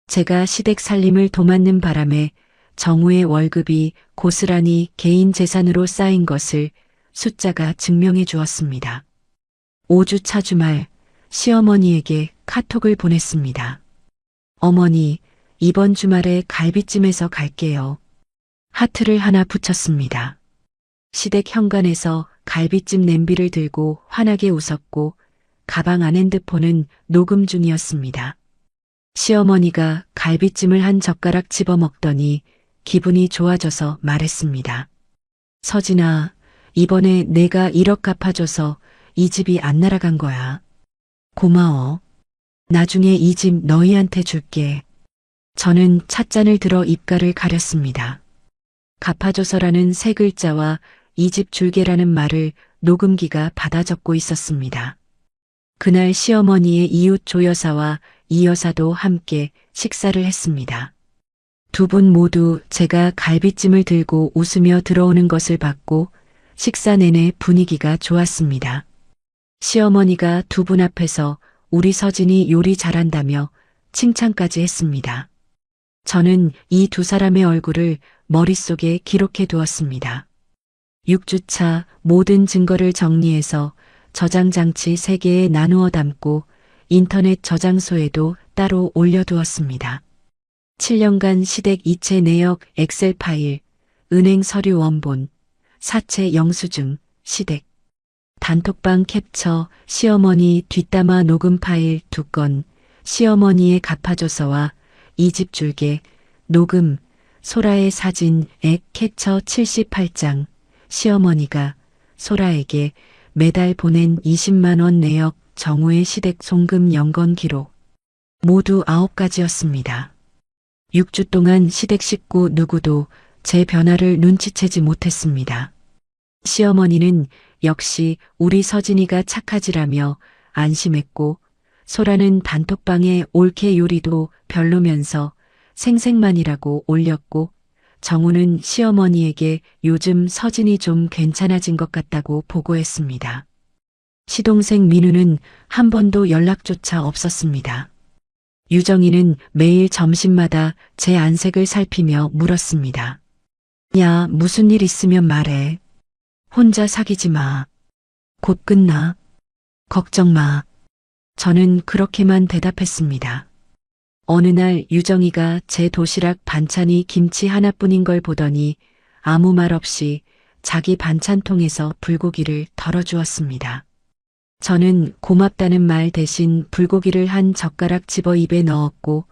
제가 시댁 살림을 도맡는 바람에 정우의 월급이 고스란히 개인 재산으로 쌓인 것을 숫자가 증명해 주었습니다. 5주차 주말 시어머니에게 카톡을 보냈습니다. 어머니, 이번 주말에 갈비찜에서 갈게요. 하트를 하나 붙였습니다. 시댁 현관에서 갈비찜 냄비를 들고 환하게 웃었고 가방 안 핸드폰은 녹음 중이었습니다. 시어머니가 갈비찜을 한 젓가락 집어 먹더니 기분이 좋아져서 말했습니다. 서진아, 이번에 내가 1억 갚아줘서 이 집이 안 날아간 거야. 고마워. 나중에 이 집 너희한테 줄게. 저는 찻잔을 들어 입가를 가렸습니다. 갚아줘서라는 세 글자와 이 집 줄게라는 말을 녹음기가 받아 적고 있었습니다. 그날 시어머니의 이웃 조 여사와 이 여사도 함께 식사를 했습니다. 두 분 모두 제가 갈비찜을 들고 웃으며 들어오는 것을 봤고 식사 내내 분위기가 좋았습니다. 시어머니가 두 분 앞에서 우리 서진이 요리 잘한다며 칭찬까지 했습니다. 저는 이 두 사람의 얼굴을 머릿속에 기록해 두었습니다. 6주차 모든 증거를 정리해서 저장 장치 3개에 나누어 담고 인터넷 저장소에도 따로 올려두었습니다. 7년간 시댁 이체 내역 엑셀 파일, 은행 서류 원본, 사채 영수증, 시댁, 단톡방 캡처, 시어머니 뒷담화 녹음 파일 2건, 시어머니의 갚아줘서와 이 집 줄게, 녹음, 소라의 사진, 액 캡처 78장, 시어머니가 소라에게 매달 보낸 20만 원 내역 정우의 시댁 송금 연건 기록. 모두 9가지였습니다. 6주 동안 시댁 식구 누구도 제 변화를 눈치채지 못했습니다. 시어머니는 역시 우리 서진이가 착하지라며 안심했고 소라는 단톡방에 올케 요리도 별로면서 생색만이라고 올렸고 정우는 시어머니에게 요즘 서진이 좀 괜찮아진 것 같다고 보고했습니다. 시동생 민우는 한 번도 연락조차 없었습니다. 유정이는 매일 점심마다 제 안색을 살피며 물었습니다. 야, 무슨 일 있으면 말해. 혼자 사귀지 마. 곧 끝나. 걱정 마. 저는 그렇게만 대답했습니다. 어느 날 유정이가 제 도시락 반찬이 김치 하나뿐인 걸 보더니 아무 말 없이 자기 반찬통에서 불고기를 덜어주었습니다. 저는 고맙다는 말 대신 불고기를 한 젓가락 집어 입에 넣었고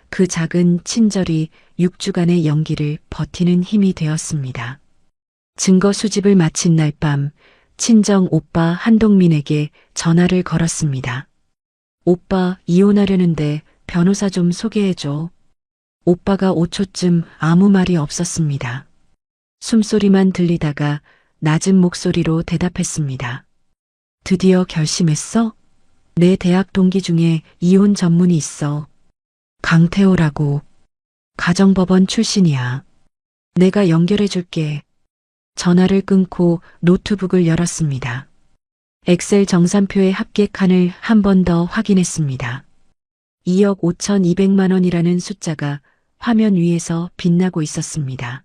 그 작은 친절이 6주간의 연기를 버티는 힘이 되었습니다. 증거 수집을 마친 날 밤 친정 오빠 한동민에게 전화를 걸었습니다. 오빠 이혼하려는데 변호사 좀 소개해줘. 오빠가 5초쯤 아무 말이 없었습니다. 숨소리만 들리다가 낮은 목소리로 대답했습니다. 드디어 결심했어? 내 대학 동기 중에 이혼 전문이 있어. 강태호라고. 가정법원 출신이야. 내가 연결해 줄게. 전화를 끊고 노트북을 열었습니다. 엑셀 정산표의 합계칸을 한 번 더 확인했습니다. 2억 5,200만 원이라는 숫자가 화면 위에서 빛나고 있었습니다.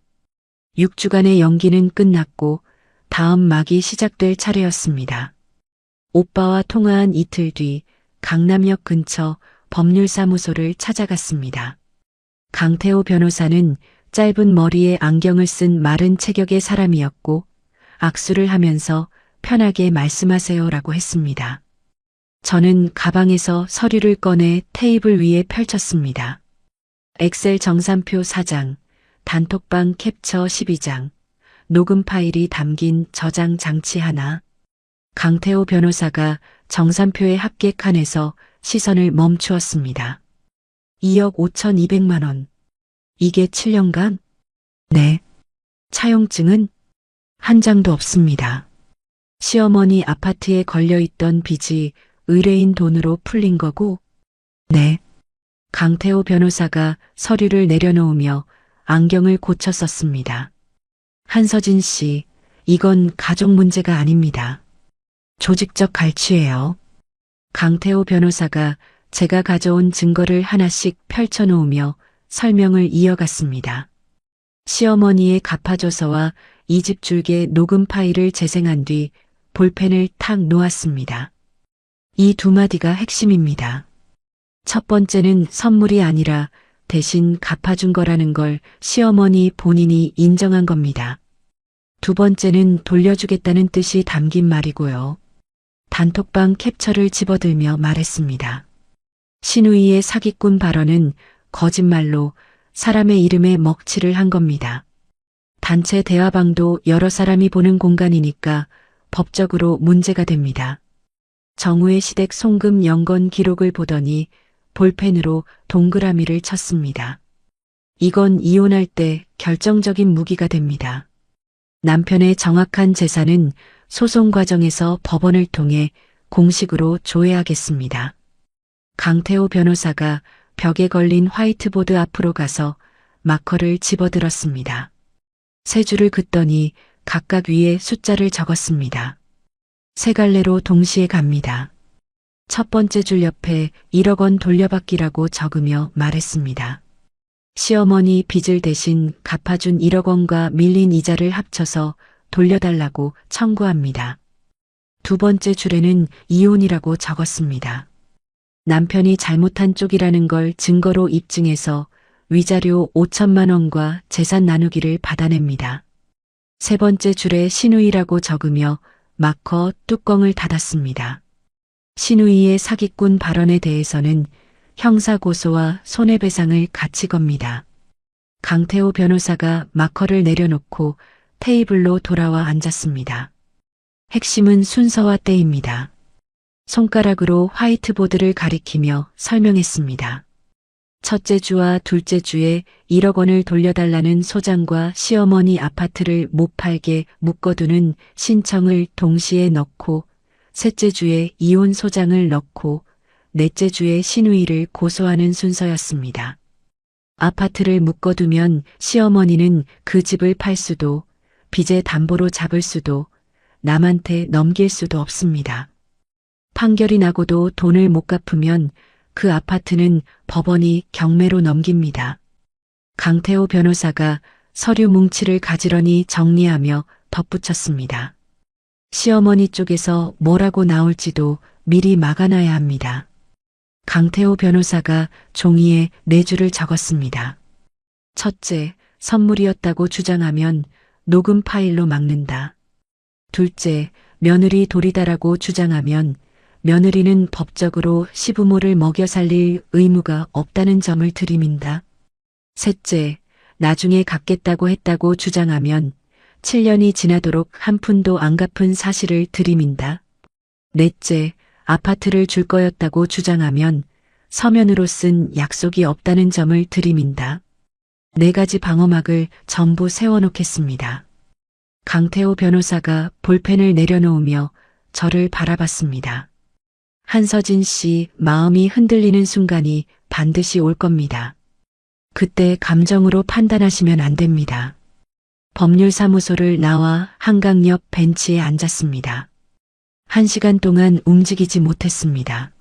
6주간의 연기는 끝났고 다음 막이 시작될 차례였습니다. 오빠와 통화한 이틀 뒤 강남역 근처 법률사무소를 찾아갔습니다. 강태호 변호사는 짧은 머리에 안경을 쓴 마른 체격의 사람이었고 악수를 하면서 편하게 말씀하세요라고 했습니다. 저는 가방에서 서류를 꺼내 테이블 위에 펼쳤습니다. 엑셀 정산표 4장, 단톡방 캡처 12장, 녹음 파일이 담긴 저장 장치 하나. 강태호 변호사가 정산표의 합계칸에서 시선을 멈추었습니다. 2억 5,200만 원. 이게 7년간? 네. 차용증은? 한 장도 없습니다. 시어머니 아파트에 걸려있던 빚이 의뢰인 돈으로 풀린 거고? 네. 강태호 변호사가 서류를 내려놓으며 안경을 고쳐 썼습니다. 한서진 씨, 이건 가족 문제가 아닙니다. 조직적 갈취예요. 강태호 변호사가 제가 가져온 증거를 하나씩 펼쳐놓으며 설명을 이어갔습니다. 시어머니의 갚아줘서와 이집 줄개 녹음 파일을 재생한 뒤 볼펜을 탁 놓았습니다. 이 두 마디가 핵심입니다. 첫 번째는 선물이 아니라 대신 갚아준 거라는 걸 시어머니 본인이 인정한 겁니다. 두 번째는 돌려주겠다는 뜻이 담긴 말이고요. 단톡방 캡처를 집어들며 말했습니다. 신우이의 사기꾼 발언은 거짓말로 사람의 이름에 먹칠을 한 겁니다. 단체 대화방도 여러 사람이 보는 공간이니까 법적으로 문제가 됩니다. 정우의 시댁 송금 연건 기록을 보더니 볼펜으로 동그라미를 쳤습니다. 이건 이혼할 때 결정적인 무기가 됩니다. 남편의 정확한 재산은 소송 과정에서 법원을 통해 공식으로 조회하겠습니다. 강태호 변호사가 벽에 걸린 화이트보드 앞으로 가서 마커를 집어들었습니다. 세 줄을 긋더니 각각 위에 숫자를 적었습니다. 세 갈래로 동시에 갑니다. 첫 번째 줄 옆에 1억 원 돌려받기라고 적으며 말했습니다. 시어머니 빚을 대신 갚아준 1억 원과 밀린 이자를 합쳐서 돌려달라고 청구합니다. 두 번째 줄에는 이혼이라고 적었습니다. 남편이 잘못한 쪽이라는 걸 증거로 입증해서 위자료 5천만 원과 재산 나누기를 받아냅니다. 세 번째 줄에 신우이라고 적으며 마커 뚜껑을 닫았습니다. 신우이의 사기꾼 발언에 대해서는 형사고소와 손해배상을 같이 겁니다. 강태호 변호사가 마커를 내려놓고 테이블로 돌아와 앉았습니다. 핵심은 순서와 때입니다. 손가락으로 화이트보드를 가리키며 설명했습니다. 첫째 주와 둘째 주에 1억 원을 돌려달라는 소장과 시어머니 아파트를 못 팔게 묶어두는 신청을 동시에 넣고 셋째 주에 이혼 소장을 넣고 넷째 주에 신우이를 고소하는 순서였습니다. 아파트를 묶어두면 시어머니는 그 집을 팔 수도 빚의 담보로 잡을 수도 남한테 넘길 수도 없습니다. 판결이 나고도 돈을 못 갚으면 그 아파트는 법원이 경매로 넘깁니다. 강태호 변호사가 서류 뭉치를 가지런히 정리하며 덧붙였습니다. 시어머니 쪽에서 뭐라고 나올지도 미리 막아놔야 합니다. 강태호 변호사가 종이에 4줄을 적었습니다. 첫째, 선물이었다고 주장하면 녹음 파일로 막는다. 둘째, 며느리 돌이다라고 주장하면 며느리는 법적으로 시부모를 먹여 살릴 의무가 없다는 점을 들이민다. 셋째, 나중에 갚겠다고 했다고 주장하면 7년이 지나도록 한 푼도 안 갚은 사실을 들이민다. 넷째, 아파트를 줄 거였다고 주장하면 서면으로 쓴 약속이 없다는 점을 들이민다. 4가지 방어막을 전부 세워놓겠습니다. 강태호 변호사가 볼펜을 내려놓으며 저를 바라봤습니다. 한서진 씨 마음이 흔들리는 순간이 반드시 올 겁니다. 그때 감정으로 판단하시면 안 됩니다. 법률사무소를 나와 한강 옆 벤치에 앉았습니다. 1시간 동안 움직이지 못했습니다.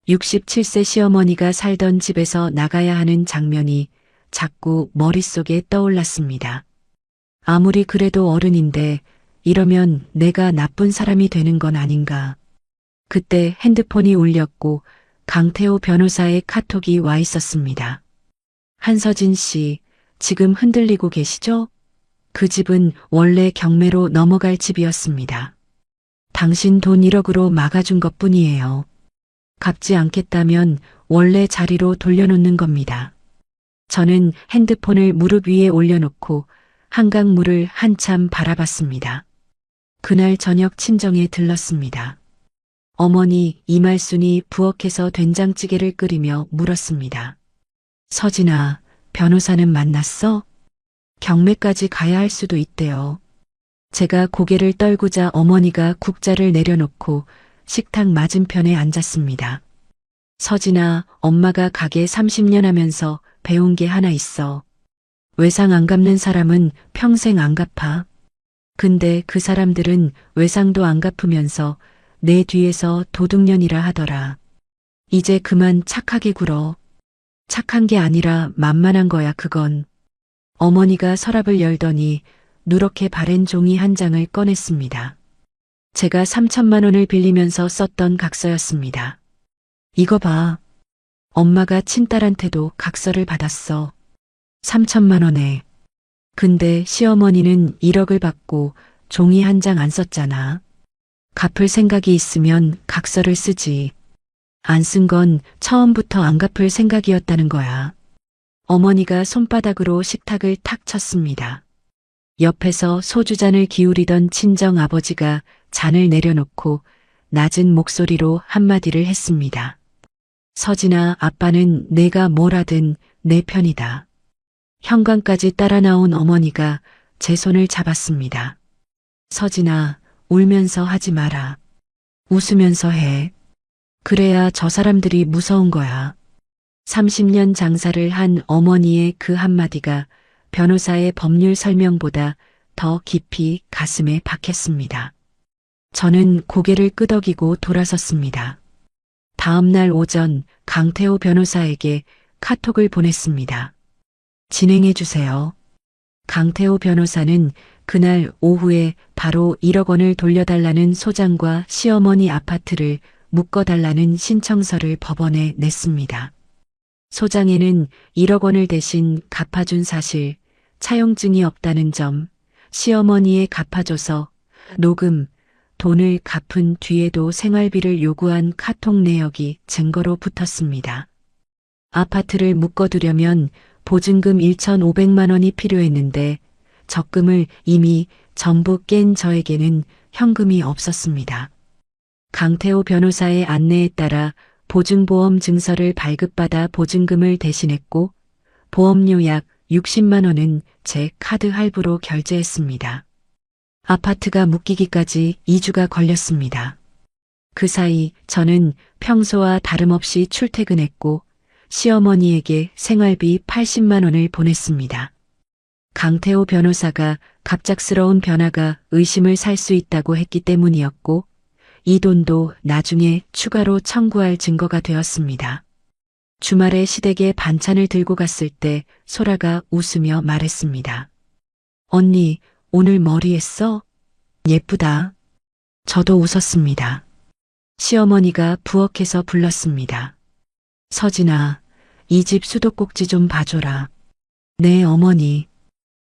67세 시어머니가 살던 집에서 나가야 하는 장면이 자꾸 머릿속에 떠올랐습니다. 아무리 그래도 어른인데 이러면 내가 나쁜 사람이 되는 건 아닌가. 그때 핸드폰이 울렸고 강태호 변호사의 카톡이 와 있었습니다. 한서진 씨, 지금 흔들리고 계시죠? 그 집은 원래 경매로 넘어갈 집이었습니다. 당신 돈 1억으로 막아준 것뿐이에요. 갚지 않겠다면 원래 자리로 돌려놓는 겁니다. 저는 핸드폰을 무릎 위에 올려놓고 한강물을 한참 바라봤습니다. 그날 저녁 친정에 들렀습니다. 어머니 이말순이 부엌에서 된장찌개를 끓이며 물었습니다. 서진아, 변호사는 만났어? 경매까지 가야 할 수도 있대요. 제가 고개를 떨구자 어머니가 국자를 내려놓고 식탁 맞은편에 앉았습니다. 서진아, 엄마가 가게 30년 하면서 배운 게 하나 있어. 외상 안 갚는 사람은 평생 안 갚아. 근데 그 사람들은 외상도 안 갚으면서 내 뒤에서 도둑년이라 하더라. 이제 그만 착하게 굴어. 착한 게 아니라 만만한 거야, 그건. 어머니가 서랍을 열더니 누렇게 바랜 종이 한 장을 꺼냈습니다. 제가 3천만 원을 빌리면서 썼던 각서였습니다. 이거 봐. 엄마가 친딸한테도 각서를 받았어. 3천만 원에. 근데 시어머니는 1억을 받고 종이 한 장 안 썼잖아. 갚을 생각이 있으면 각서를 쓰지. 안 쓴 건 처음부터 안 갚을 생각이었다는 거야. 어머니가 손바닥으로 식탁을 탁 쳤습니다. 옆에서 소주잔을 기울이던 친정 아버지가 잔을 내려놓고 낮은 목소리로 한마디를 했습니다. 서진아, 아빠는 내가 뭘 하든 내 편이다. 현관까지 따라 나온 어머니가 제 손을 잡았습니다. 서진아, 울면서 하지 마라. 웃으면서 해. 그래야 저 사람들이 무서운 거야. 30년 장사를 한 어머니의 그 한마디가 변호사의 법률 설명보다 더 깊이 가슴에 박혔습니다. 저는 고개를 끄덕이고 돌아섰습니다. 다음 날 오전 강태호 변호사에게 카톡을 보냈습니다. 진행해 주세요. 강태호 변호사는 그날 오후에 바로 1억 원을 돌려달라는 소장과 시어머니 아파트를 묶어달라는 신청서를 법원에 냈습니다. 소장에는 1억 원을 대신 갚아준 사실, 차용증이 없다는 점, 시어머니의 갚아줘서 녹음, 돈을 갚은 뒤에도 생활비를 요구한 카톡 내역이 증거로 붙었습니다. 아파트를 묶어두려면 보증금 1,500만 원이 필요했는데 적금을 이미 전부 깬 저에게는 현금이 없었습니다. 강태호 변호사의 안내에 따라 보증보험 증서를 발급받아 보증금을 대신했고 보험료 약 60만 원은 제 카드 할부로 결제했습니다. 아파트가 묶이기까지 2주가 걸렸습니다. 그 사이 저는 평소와 다름없이 출퇴근했고 시어머니에게 생활비 80만 원을 보냈습니다. 강태호 변호사가 갑작스러운 변화가 의심을 살 수 있다고 했기 때문이었고 이 돈도 나중에 추가로 청구할 증거가 되었습니다. 주말에 시댁에 반찬을 들고 갔을 때 소라가 웃으며 말했습니다. 언니, 오늘 머리 했어? 예쁘다. 저도 웃었습니다. 시어머니가 부엌에서 불렀습니다. 서진아, 이 집 수도꼭지 좀 봐줘라. 네, 어머니.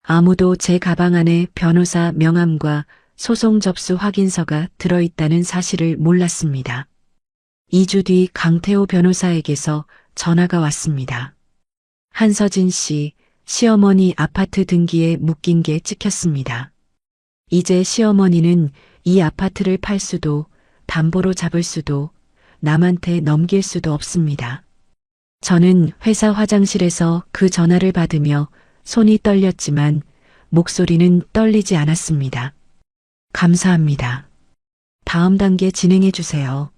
아무도 제 가방 안에 변호사 명함과 소송 접수 확인서가 들어있다는 사실을 몰랐습니다. 2주 뒤 강태호 변호사에게서 전화가 왔습니다. 한서진 씨, 시어머니 아파트 등기에 묶인 게 찍혔습니다. 이제 시어머니는 이 아파트를 팔 수도 담보로 잡을 수도 남한테 넘길 수도 없습니다. 저는 회사 화장실에서 그 전화를 받으며 손이 떨렸지만 목소리는 떨리지 않았습니다. 감사합니다. 다음 단계 진행해 주세요.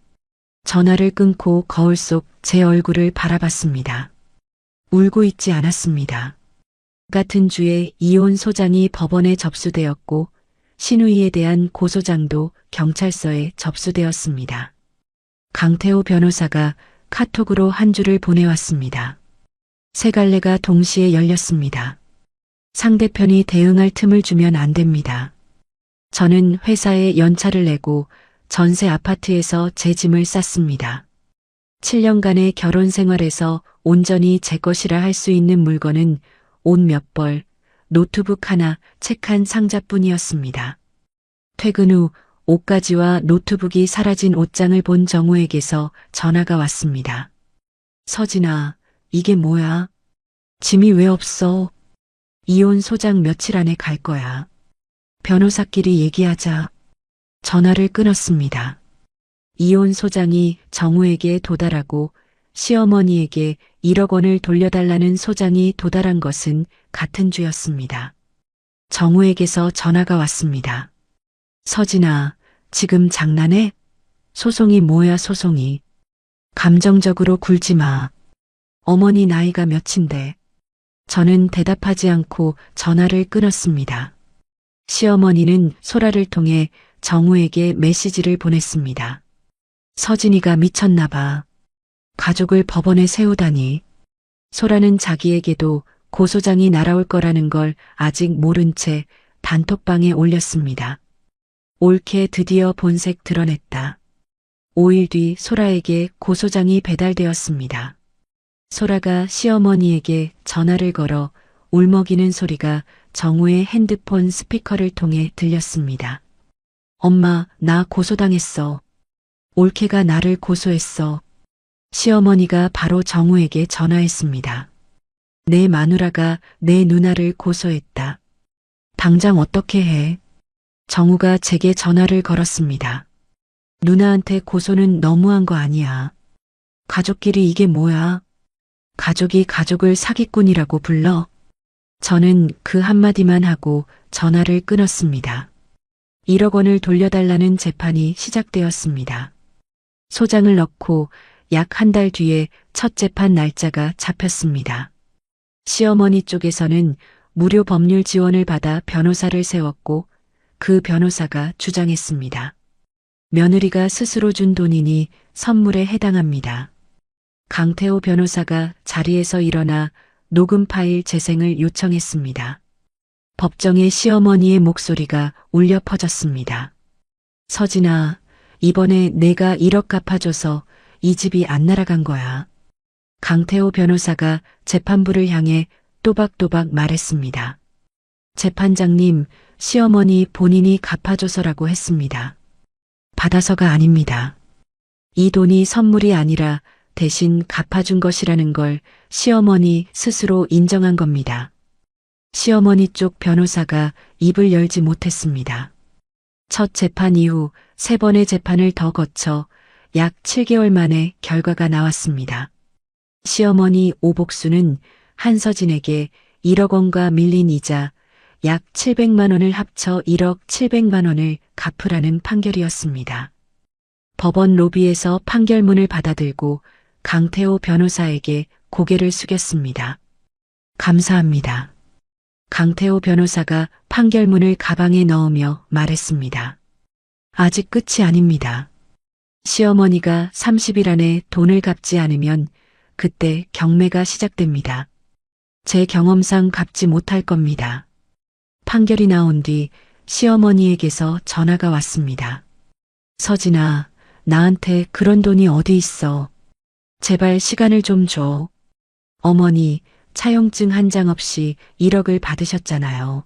전화를 끊고 거울 속 제 얼굴을 바라봤습니다. 울고 있지 않았습니다. 같은 주에 이혼 소장이 법원에 접수되었고 신우이에 대한 고소장도 경찰서에 접수되었습니다. 강태호 변호사가 카톡으로 한 줄을 보내왔습니다. 세 갈래가 동시에 열렸습니다. 상대편이 대응할 틈을 주면 안 됩니다. 저는 회사에 연차를 내고 전세 아파트에서 제 짐을 쌌습니다. 7년간의 결혼 생활에서 온전히 제 것이라 할 수 있는 물건은 옷 몇 벌, 노트북 하나, 책 한 상자뿐이었습니다. 퇴근 후 옷가지와 노트북이 사라진 옷장을 본 정우에게서 전화가 왔습니다. 서진아, 이게 뭐야? 짐이 왜 없어? 이혼 소장 며칠 안에 갈 거야. 변호사끼리 얘기하자. 전화를 끊었습니다. 이혼 소장이 정우에게 도달하고 시어머니에게 1억 원을 돌려달라는 소장이 도달한 것은 같은 주였습니다. 정우에게서 전화가 왔습니다. 서진아, 지금 장난해? 소송이 뭐야 소송이. 감정적으로 굴지 마. 어머니 나이가 몇인데. 저는 대답하지 않고 전화를 끊었습니다. 시어머니는 소라를 통해 정우에게 메시지를 보냈습니다. 서진이가 미쳤나 봐. 가족을 법원에 세우다니. 소라는 자기에게도 고소장이 날아올 거라는 걸 아직 모른 채 단톡방에 올렸습니다. 옳게 드디어 본색 드러냈다. 5일 뒤 소라에게 고소장이 배달되었습니다. 소라가 시어머니에게 전화를 걸어 울먹이는 소리가 정우의 핸드폰 스피커를 통해 들렸습니다. 엄마, 나 고소당했어. 올케가 나를 고소했어. 시어머니가 바로 정우에게 전화했습니다. 내 마누라가 내 누나를 고소했다. 당장 어떻게 해? 정우가 제게 전화를 걸었습니다. 누나한테 고소는 너무한 거 아니야. 가족끼리 이게 뭐야? 가족이 가족을 사기꾼이라고 불러? 저는 그 한마디만 하고 전화를 끊었습니다. 1억 원을 돌려달라는 재판이 시작되었습니다. 소장을 넣고 약 한 달 뒤에 첫 재판 날짜가 잡혔습니다. 시어머니 쪽에서는 무료 법률 지원을 받아 변호사를 세웠고 그 변호사가 주장했습니다. 며느리가 스스로 준 돈이니 선물에 해당합니다. 강태호 변호사가 자리에서 일어나 녹음 파일 재생을 요청했습니다. 법정에 시어머니의 목소리가 울려 퍼졌습니다. 서진아, 이번에 내가 1억 갚아줘서 이 집이 안 날아간 거야. 강태호 변호사가 재판부를 향해 또박또박 말했습니다. 재판장님, 시어머니 본인이 갚아줘서라고 했습니다. 받아서가 아닙니다. 이 돈이 선물이 아니라 대신 갚아준 것이라는 걸 시어머니 스스로 인정한 겁니다. 시어머니 쪽 변호사가 입을 열지 못했습니다. 첫 재판 이후 3번의 재판을 더 거쳐 약 7개월 만에 결과가 나왔습니다. 시어머니 오복수는 한서진에게 1억 원과 밀린 이자 약 700만 원을 합쳐 1억 700만 원을 갚으라는 판결이었습니다. 법원 로비에서 판결문을 받아들고 강태호 변호사에게 고개를 숙였습니다. 감사합니다. 강태호 변호사가 판결문을 가방에 넣으며 말했습니다. 아직 끝이 아닙니다. 시어머니가 30일 안에 돈을 갚지 않으면 그때 경매가 시작됩니다. 제 경험상 갚지 못할 겁니다. 판결이 나온 뒤 시어머니에게서 전화가 왔습니다. 서진아, 나한테 그런 돈이 어디 있어. 제발 시간을 좀 줘. 어머니, 차용증 한 장 없이 1억을 받으셨잖아요.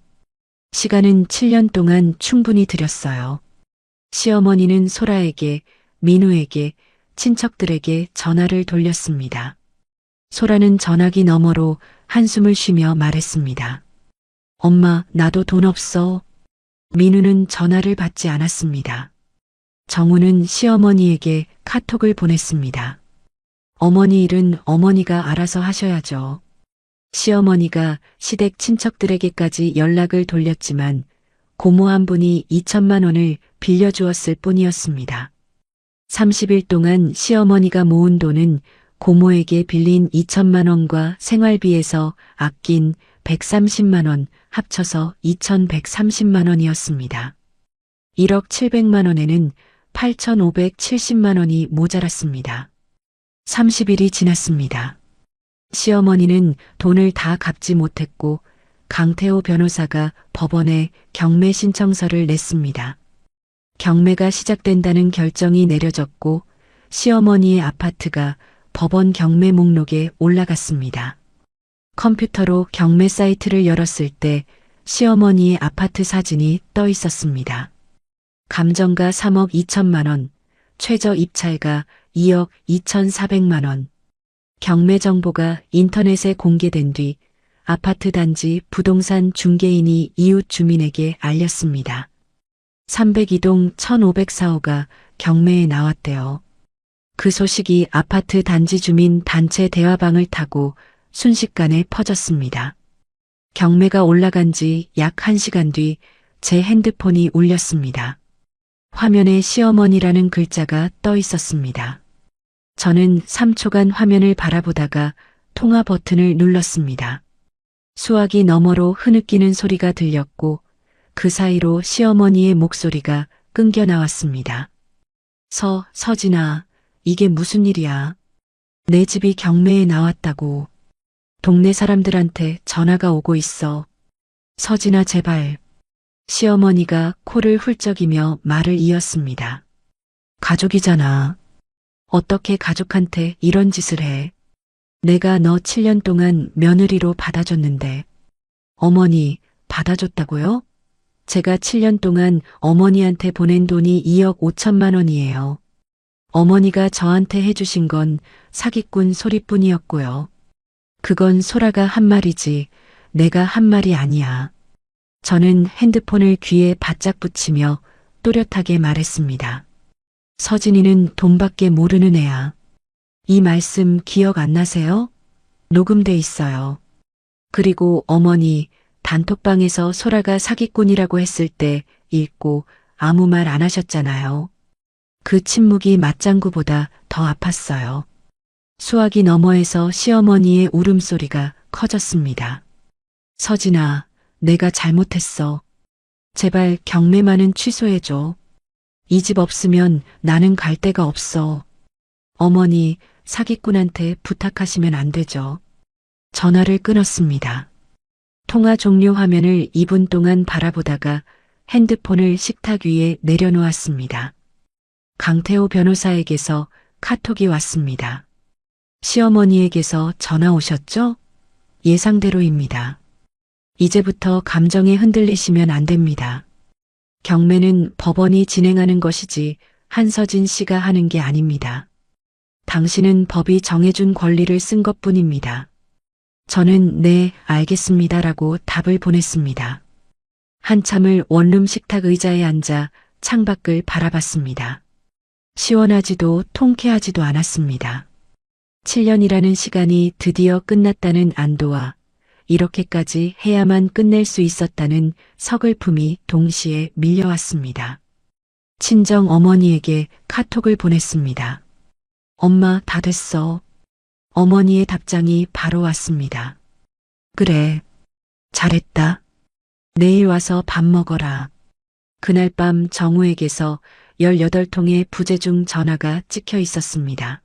시간은 7년 동안 충분히 드렸어요. 시어머니는 소라에게, 민우에게, 친척들에게 전화를 돌렸습니다. 소라는 전화기 너머로 한숨을 쉬며 말했습니다. 엄마, 나도 돈 없어. 민우는 전화를 받지 않았습니다. 정우는 시어머니에게 카톡을 보냈습니다. 어머니 일은 어머니가 알아서 하셔야죠. 시어머니가 시댁 친척들에게까지 연락을 돌렸지만 고모 한 분이 2천만 원을 빌려주었을 뿐이었습니다. 30일 동안 시어머니가 모은 돈은 고모에게 빌린 2천만 원과 생활비에서 아낀 130만 원 합쳐서 2,130만 원이었습니다. 1억 700만 원에는 8,570만 원이 모자랐습니다. 30일이 지났습니다. 시어머니는 돈을 다 갚지 못했고 강태호 변호사가 법원에 경매 신청서를 냈습니다. 경매가 시작된다는 결정이 내려졌고 시어머니의 아파트가 법원 경매 목록에 올라갔습니다. 컴퓨터로 경매 사이트를 열었을 때 시어머니의 아파트 사진이 떠 있었습니다. 감정가 3억 2천만 원, 최저 입찰가 2억 2,400만 원. 경매 정보가 인터넷에 공개된 뒤 아파트 단지 부동산 중개인이 이웃 주민에게 알렸습니다. 302동 1504호가 경매에 나왔대요. 그 소식이 아파트 단지 주민 단체 대화방을 타고 순식간에 퍼졌습니다. 경매가 올라간 지 약 1시간 뒤 제 핸드폰이 울렸습니다. 화면에 시어머니라는 글자가 떠 있었습니다. 저는 3초간 화면을 바라보다가 통화 버튼을 눌렀습니다. 수화기 너머로 흐느끼는 소리가 들렸고 그 사이로 시어머니의 목소리가 끊겨 나왔습니다. 서진아, 이게 무슨 일이야? 내 집이 경매에 나왔다고. 동네 사람들한테 전화가 오고 있어. 서진아, 제발. 시어머니가 코를 훌쩍이며 말을 이었습니다. 가족이잖아. 어떻게 가족한테 이런 짓을 해? 내가 너 7년 동안 며느리로 받아줬는데. 어머니, 받아줬다고요? 제가 7년 동안 어머니한테 보낸 돈이 2억 5천만 원이에요. 어머니가 저한테 해주신 건 사기꾼 소리뿐이었고요. 그건 소라가 한 말이지 내가 한 말이 아니야. 저는 핸드폰을 귀에 바짝 붙이며 또렷하게 말했습니다. 서진이는 돈밖에 모르는 애야. 이 말씀 기억 안 나세요? 녹음돼 있어요. 그리고 어머니 단톡방에서 소라가 사기꾼이라고 했을 때 읽고 아무 말 안 하셨잖아요. 그 침묵이 맞장구보다 더 아팠어요. 수화기 너머에서 시어머니의 울음소리가 커졌습니다. 서진아, 내가 잘못했어. 제발 경매만은 취소해줘. 이 집 없으면 나는 갈 데가 없어. 어머니, 사기꾼한테 부탁하시면 안 되죠. 전화를 끊었습니다. 통화 종료 화면을 2분 동안 바라보다가 핸드폰을 식탁 위에 내려놓았습니다. 강태호 변호사에게서 카톡이 왔습니다. 시어머니에게서 전화 오셨죠? 예상대로입니다. 이제부터 감정에 흔들리시면 안 됩니다. 경매는 법원이 진행하는 것이지 한서진 씨가 하는 게 아닙니다. 당신은 법이 정해준 권리를 쓴 것뿐입니다. 저는 네, 알겠습니다라고 답을 보냈습니다. 한참을 원룸 식탁 의자에 앉아 창밖을 바라봤습니다. 시원하지도 통쾌하지도 않았습니다. 7년이라는 시간이 드디어 끝났다는 안도와 이렇게까지 해야만 끝낼 수 있었다는 서글픔이 동시에 밀려왔습니다. 친정 어머니에게 카톡을 보냈습니다. 엄마, 다 됐어. 어머니의 답장이 바로 왔습니다. 그래, 잘했다. 내일 와서 밥 먹어라. 그날 밤 정우에게서 18통의 부재중 전화가 찍혀 있었습니다.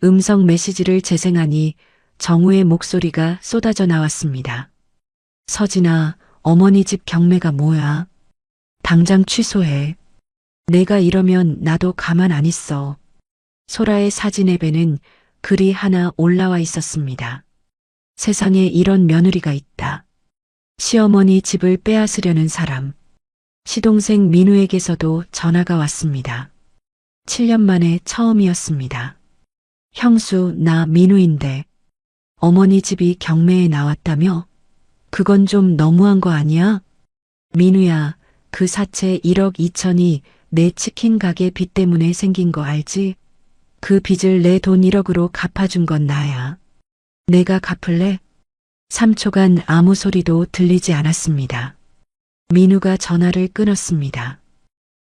음성 메시지를 재생하니 정우의 목소리가 쏟아져 나왔습니다. 서진아, 어머니 집 경매가 뭐야? 당장 취소해. 내가 이러면 나도 가만 안 있어. 소라의 사진 앱에는 글이 하나 올라와 있었습니다. 세상에 이런 며느리가 있다. 시어머니 집을 빼앗으려는 사람. 시동생 민우에게서도 전화가 왔습니다. 7년 만에 처음이었습니다. 형수, 나 민우인데 어머니 집이 경매에 나왔다며? 그건 좀 너무한 거 아니야? 민우야, 그 사채 1억 2천이 내 치킨 가게 빚 때문에 생긴 거 알지? 그 빚을 내 돈 1억으로 갚아준 건 나야. 내가 갚을래? 3초간 아무 소리도 들리지 않았습니다. 민우가 전화를 끊었습니다.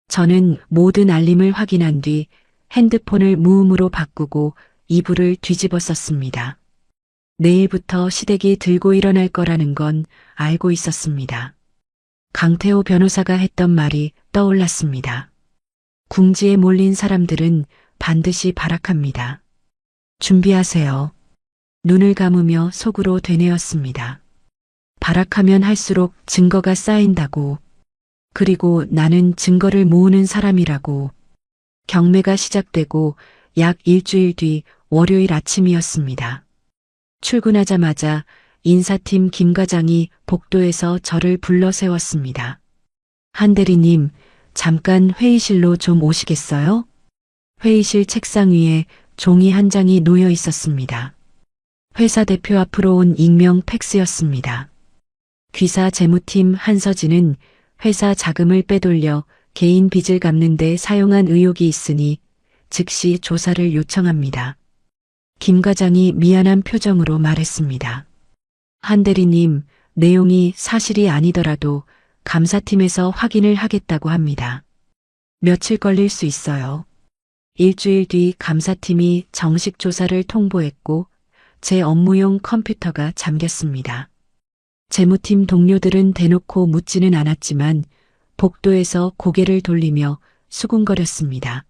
저는 모든 알림을 확인한 뒤 핸드폰을 무음으로 바꾸고 이불을 뒤집어 썼습니다. 내일부터 시댁이 들고 일어날 거라는 건 알고 있었습니다. 강태호 변호사가 했던 말이 떠올랐습니다. 궁지에 몰린 사람들은 반드시 발악합니다. 준비하세요. 눈을 감으며 속으로 되뇌었습니다. 발악하면 할수록 증거가 쌓인다고. 그리고 나는 증거를 모으는 사람이라고. 경매가 시작되고 약 일주일 뒤 월요일 아침이었습니다. 출근하자마자 인사팀 김 과장이 복도에서 저를 불러 세웠습니다. 한 대리님, 잠깐 회의실로 좀 오시겠어요? 회의실 책상 위에 종이 한 장이 놓여 있었습니다. 회사 대표 앞으로 온 익명 팩스였습니다. 귀사 재무팀 한서진은 회사 자금을 빼돌려 개인 빚을 갚는 데 사용한 의혹이 있으니 즉시 조사를 요청합니다. 김 과장이 미안한 표정으로 말했습니다. 한 대리님, 내용이 사실이 아니더라도 감사팀에서 확인을 하겠다고 합니다. 며칠 걸릴 수 있어요. 일주일 뒤 감사팀이 정식 조사를 통보했고 제 업무용 컴퓨터가 잠겼습니다. 재무팀 동료들은 대놓고 묻지는 않았지만 복도에서 고개를 돌리며 수군거렸습니다.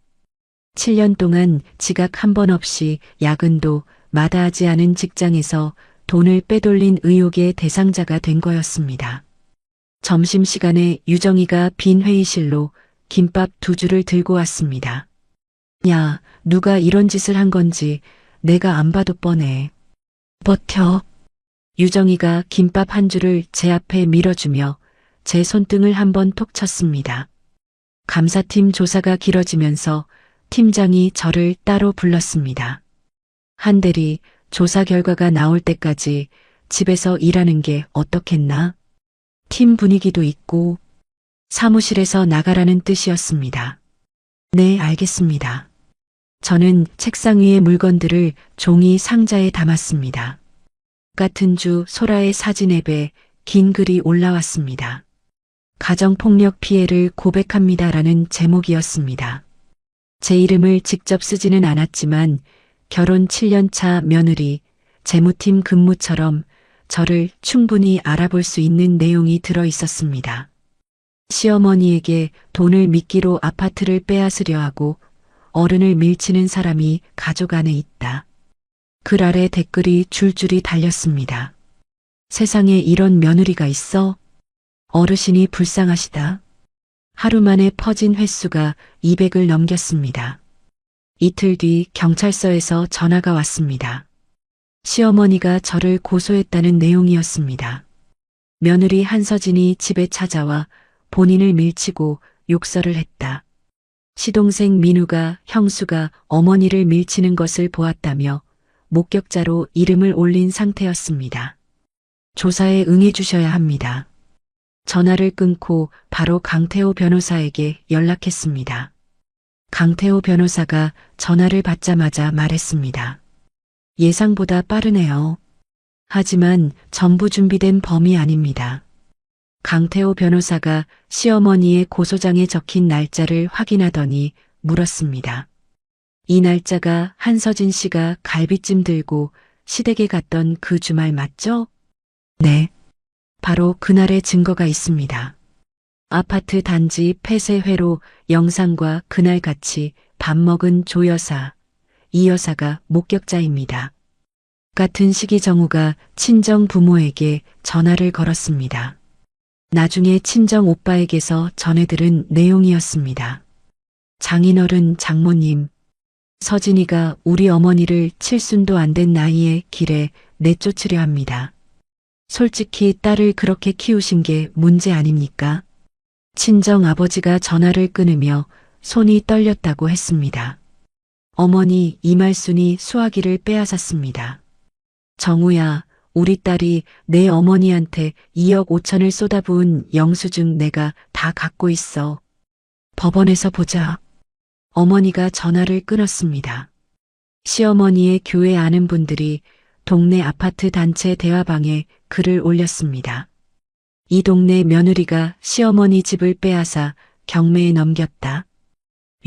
7년 동안 지각 한 번 없이 야근도 마다하지 않은 직장에서 돈을 빼돌린 의혹의 대상자가 된 거였습니다. 점심시간에 유정이가 빈 회의실로 김밥 2줄을 들고 왔습니다. 야, 누가 이런 짓을 한 건지 내가 안 봐도 뻔해. 버텨. 유정이가 김밥 1줄을 제 앞에 밀어주며 제 손등을 한번 톡 쳤습니다. 감사팀 조사가 길어지면서 팀장이 저를 따로 불렀습니다. 한 대리, 조사 결과가 나올 때까지 집에서 일하는 게 어떻겠나? 팀 분위기도 있고 사무실에서 나가라는 뜻이었습니다. 네, 알겠습니다. 저는 책상 위의 물건들을 종이 상자에 담았습니다. 같은 주 소라의 사진 앱에 긴 글이 올라왔습니다. 가정폭력 피해를 고백합니다라는 제목이었습니다. 제 이름을 직접 쓰지는 않았지만 결혼 7년 차 며느리, 재무팀 근무처럼 저를 충분히 알아볼 수 있는 내용이 들어 있었습니다. 시어머니에게 돈을 미끼로 아파트를 빼앗으려 하고 어른을 밀치는 사람이 가족 안에 있다. 글 아래 댓글이 줄줄이 달렸습니다. 세상에 이런 며느리가 있어? 어르신이 불쌍하시다. 하루 만에 퍼진 횟수가 200을 넘겼습니다. 이틀 뒤 경찰서에서 전화가 왔습니다. 시어머니가 저를 고소했다는 내용이었습니다. 며느리 한서진이 집에 찾아와 본인을 밀치고 욕설을 했다. 시동생 민우가 형수가 어머니를 밀치는 것을 보았다며 목격자로 이름을 올린 상태였습니다. 조사에 응해주셔야 합니다. 전화를 끊고 바로 강태호 변호사에게 연락했습니다. 강태호 변호사가 전화를 받자마자 말했습니다. 예상보다 빠르네요. 하지만 전부 준비된 범이 아닙니다. 강태호 변호사가 시어머니의 고소장에 적힌 날짜를 확인하더니 물었습니다. 이 날짜가 한서진 씨가 갈비찜 들고 시댁에 갔던 그 주말 맞죠? 네. 바로 그날의 증거가 있습니다. 아파트 단지 폐쇄회로 영상과 그날 같이 밥 먹은 조 여사, 이 여사가 목격자입니다. 같은 시기 정우가 친정 부모에게 전화를 걸었습니다. 나중에 친정 오빠에게서 전해들은 내용이었습니다. 장인어른 장모님, 서진이가 우리 어머니를 칠순도 안 된 나이에 길에 내쫓으려 합니다. 솔직히 딸을 그렇게 키우신 게 문제 아닙니까? 친정 아버지가 전화를 끊으며 손이 떨렸다고 했습니다. 어머니 이말순이 수아기를 빼앗았습니다. 정우야, 우리 딸이 내 어머니한테 2억 5천을 쏟아부은 영수증 내가 다 갖고 있어. 법원에서 보자. 어머니가 전화를 끊었습니다. 시어머니의 교회 아는 분들이 동네 아파트 단체 대화방에 글을 올렸습니다. 이 동네 며느리가 시어머니 집을 빼앗아 경매에 넘겼다.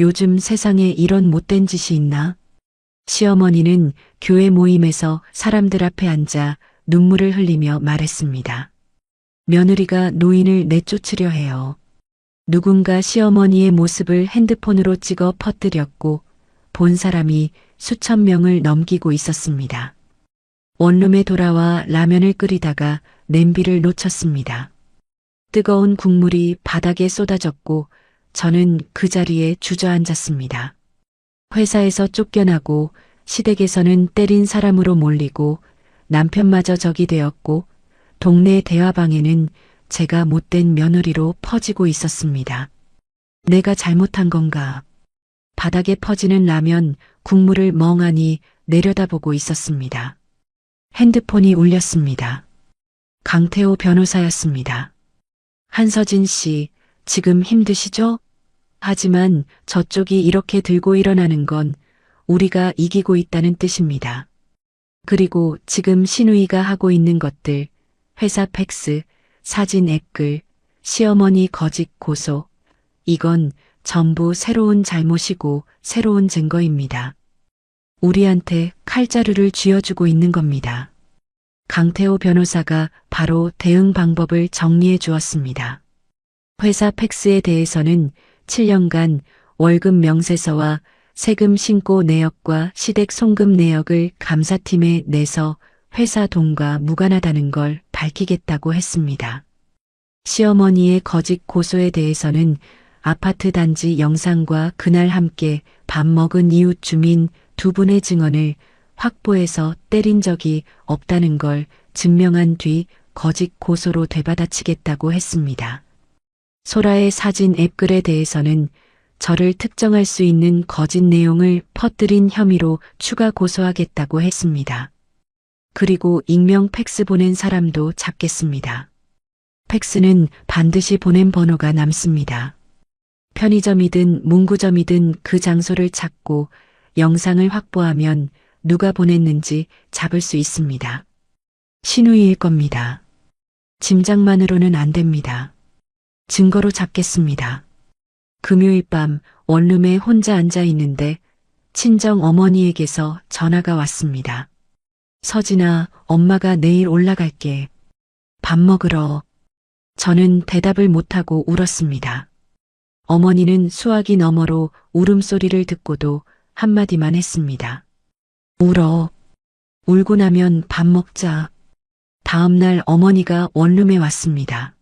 요즘 세상에 이런 못된 짓이 있나? 시어머니는 교회 모임에서 사람들 앞에 앉아 눈물을 흘리며 말했습니다. 며느리가 노인을 내쫓으려 해요. 누군가 시어머니의 모습을 핸드폰으로 찍어 퍼뜨렸고 본 사람이 수천 명을 넘기고 있었습니다. 원룸에 돌아와 라면을 끓이다가 냄비를 놓쳤습니다. 뜨거운 국물이 바닥에 쏟아졌고 저는 그 자리에 주저앉았습니다. 회사에서 쫓겨나고 시댁에서는 때린 사람으로 몰리고 남편마저 적이 되었고 동네 대화방에는 제가 못된 며느리로 퍼지고 있었습니다. 내가 잘못한 건가? 바닥에 퍼지는 라면 국물을 멍하니 내려다보고 있었습니다. 핸드폰이 울렸습니다. 강태호 변호사였습니다. 한서진 씨, 지금 힘드시죠? 하지만 저쪽이 이렇게 들고 일어나는 건 우리가 이기고 있다는 뜻입니다. 그리고 지금 신우이가 하고 있는 것들, 회사 팩스, 사진 앱글, 시어머니 거짓 고소, 이건 전부 새로운 잘못이고 새로운 증거입니다. 우리한테 칼자루를 쥐어주고 있는 겁니다. 강태호 변호사가 바로 대응 방법을 정리해 주었습니다. 회사 팩스에 대해서는 7년간 월급 명세서와 세금 신고 내역과 시댁 송금 내역을 감사팀에 내서 회사 돈과 무관하다는 걸 밝히겠다고 했습니다. 시어머니의 거짓 고소에 대해서는 아파트 단지 영상과 그날 함께 밥 먹은 이웃 주민 두 분의 증언을 확보해서 때린 적이 없다는 걸 증명한 뒤 거짓 고소로 되받아치겠다고 했습니다. 소라의 사진 앱글에 대해서는 저를 특정할 수 있는 거짓 내용을 퍼뜨린 혐의로 추가 고소하겠다고 했습니다. 그리고 익명 팩스 보낸 사람도 잡겠습니다. 팩스는 반드시 보낸 번호가 남습니다. 편의점이든 문구점이든 그 장소를 찾고 영상을 확보하면 누가 보냈는지 잡을 수 있습니다. 신우이일 겁니다. 짐작만으로는 안 됩니다. 증거로 잡겠습니다. 금요일 밤 원룸에 혼자 앉아 있는데 친정 어머니에게서 전화가 왔습니다. 서진아, 엄마가 내일 올라갈게. 밥 먹으러. 저는 대답을 못하고 울었습니다. 어머니는 수화기 너머로 울음소리를 듣고도 한마디만 했습니다. 울어. 울고 나면 밥 먹자. 다음 날 어머니가 원룸에 왔습니다.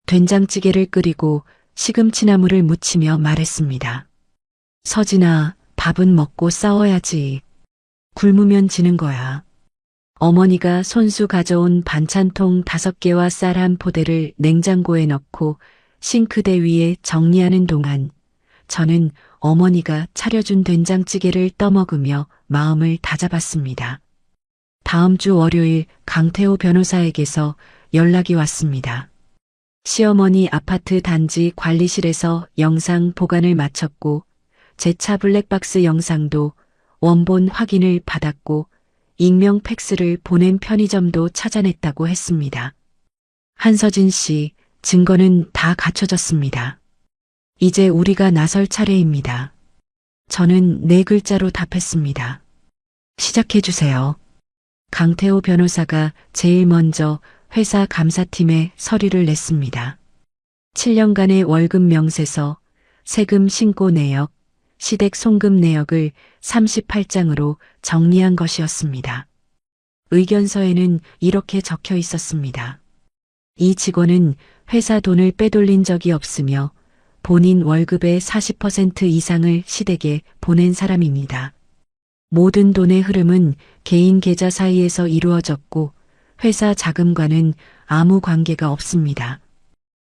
된장찌개를 끓이고 시금치나물을 무치며 말했습니다. 서진아, 밥은 먹고 싸워야지. 굶으면 지는 거야. 어머니가 손수 가져온 반찬통 5개와 쌀 한 포대를 냉장고에 넣고 싱크대 위에 정리하는 동안 저는 어머니가 차려준 된장찌개를 떠먹으며 마음을 다잡았습니다. 다음 주 월요일 강태호 변호사에게서 연락이 왔습니다. 시어머니 아파트 단지 관리실에서 영상 보관을 마쳤고 제 차 블랙박스 영상도 원본 확인을 받았고 익명 팩스를 보낸 편의점도 찾아냈다고 했습니다. 한서진 씨, 증거는 다 갖춰졌습니다. 이제 우리가 나설 차례입니다. 저는 4글자로 답했습니다. 시작해 주세요. 강태호 변호사가 제일 먼저 회사 감사팀에 서류를 냈습니다. 7년간의 월급 명세서, 세금 신고 내역, 시댁 송금 내역을 38장으로 정리한 것이었습니다. 의견서에는 이렇게 적혀 있었습니다. 이 직원은 회사 돈을 빼돌린 적이 없으며 본인 월급의 40% 이상을 시댁에 보낸 사람입니다. 모든 돈의 흐름은 개인 계좌 사이에서 이루어졌고 회사 자금과는 아무 관계가 없습니다.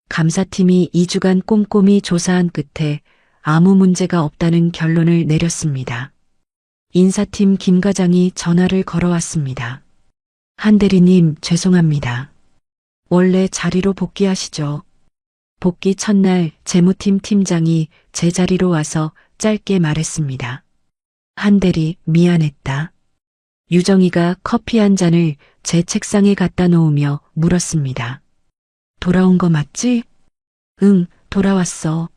감사팀이 2주간 꼼꼼히 조사한 끝에 아무 문제가 없다는 결론을 내렸습니다. 인사팀 김 과장이 전화를 걸어왔습니다. 한 대리님, 죄송합니다. 원래 자리로 복귀하시죠. 복귀 첫날 재무팀 팀장이 제 자리로 와서 짧게 말했습니다. 한 대리, 미안했다. 유정이가 커피 한 잔을 제 책상에 갖다 놓으며 물었습니다. 돌아온 거 맞지? 응, 돌아왔어.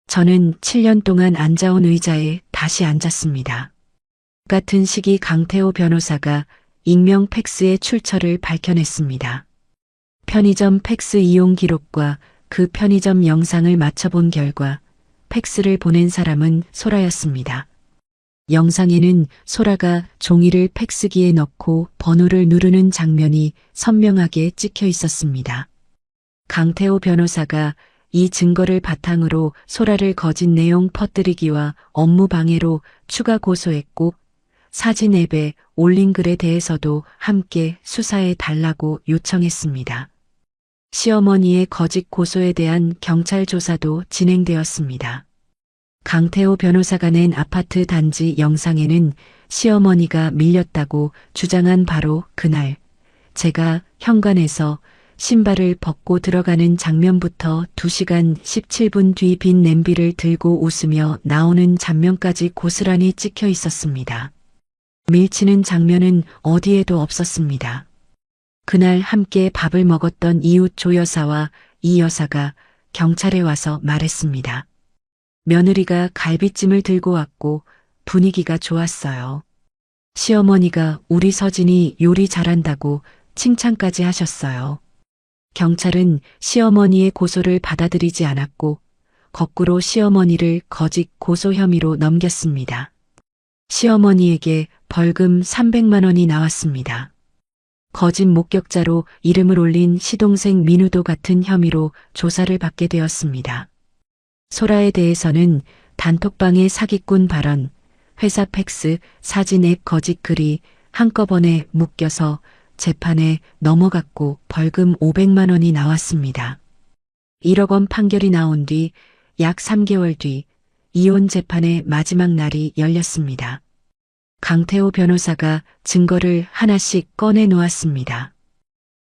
저는 7년 동안 앉아온 의자에 다시 앉았습니다. 같은 시기 강태호 변호사가 익명 팩스의 출처를 밝혀냈습니다. 편의점 팩스 이용 기록과 그 편의점 영상을 맞춰본 결과 팩스를 보낸 사람은 소라였습니다. 영상에는 소라가 종이를 팩스기에 넣고 번호를 누르는 장면이 선명하게 찍혀 있었습니다. 강태호 변호사가 이 증거를 바탕으로 소라를 거짓 내용 퍼뜨리기와 업무 방해로 추가 고소했고 사진 앱에 올린 글에 대해서도 함께 수사해 달라고 요청했습니다. 시어머니의 거짓 고소에 대한 경찰 조사도 진행되었습니다. 강태호 변호사가 낸 아파트 단지 영상에는 시어머니가 밀렸다고 주장한 바로 그날 제가 현관에서 신발을 벗고 들어가는 장면부터 2시간 17분 뒤 빈 냄비를 들고 웃으며 나오는 장면까지 고스란히 찍혀 있었습니다. 밀치는 장면은 어디에도 없었습니다. 그날 함께 밥을 먹었던 이웃 조 여사와 이 여사가 경찰에 와서 말했습니다. 며느리가 갈비찜을 들고 왔고 분위기가 좋았어요. 시어머니가 우리 서진이 요리 잘한다고 칭찬까지 하셨어요. 경찰은 시어머니의 고소를 받아들이지 않았고 거꾸로 시어머니를 거짓 고소 혐의로 넘겼습니다. 시어머니에게 벌금 300만 원이 나왔습니다. 거짓 목격자로 이름을 올린 시동생 민우도 같은 혐의로 조사를 받게 되었습니다. 소라에 대해서는 단톡방의 사기꾼 발언, 회사 팩스, 사진 앱 거짓 글이 한꺼번에 묶여서 재판에 넘어갔고 벌금 500만 원이 나왔습니다. 1억 원 판결이 나온 뒤 약 3개월 뒤 이혼 재판의 마지막 날이 열렸습니다. 강태호 변호사가 증거를 하나씩 꺼내 놓았습니다.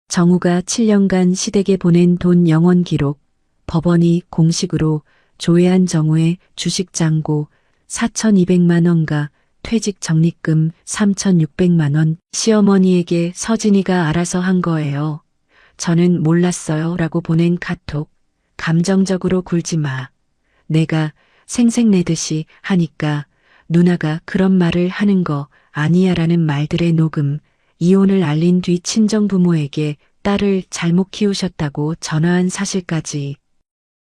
정우가 7년간 시댁에 보낸 돈 영원 기록, 법원이 공식으로 조회한 정우의 주식 잔고 4,200만 원과 퇴직 적립금 3,600만 원, 시어머니에게 서진이가 알아서 한 거예요. 저는 몰랐어요. 라고 보낸 카톡. 감정적으로 굴지 마. 내가 생색내듯이 하니까 누나가 그런 말을 하는 거 아니야 라는 말들의 녹음, 이혼을 알린 뒤 친정부모에게 딸을 잘못 키우셨다고 전화한 사실까지.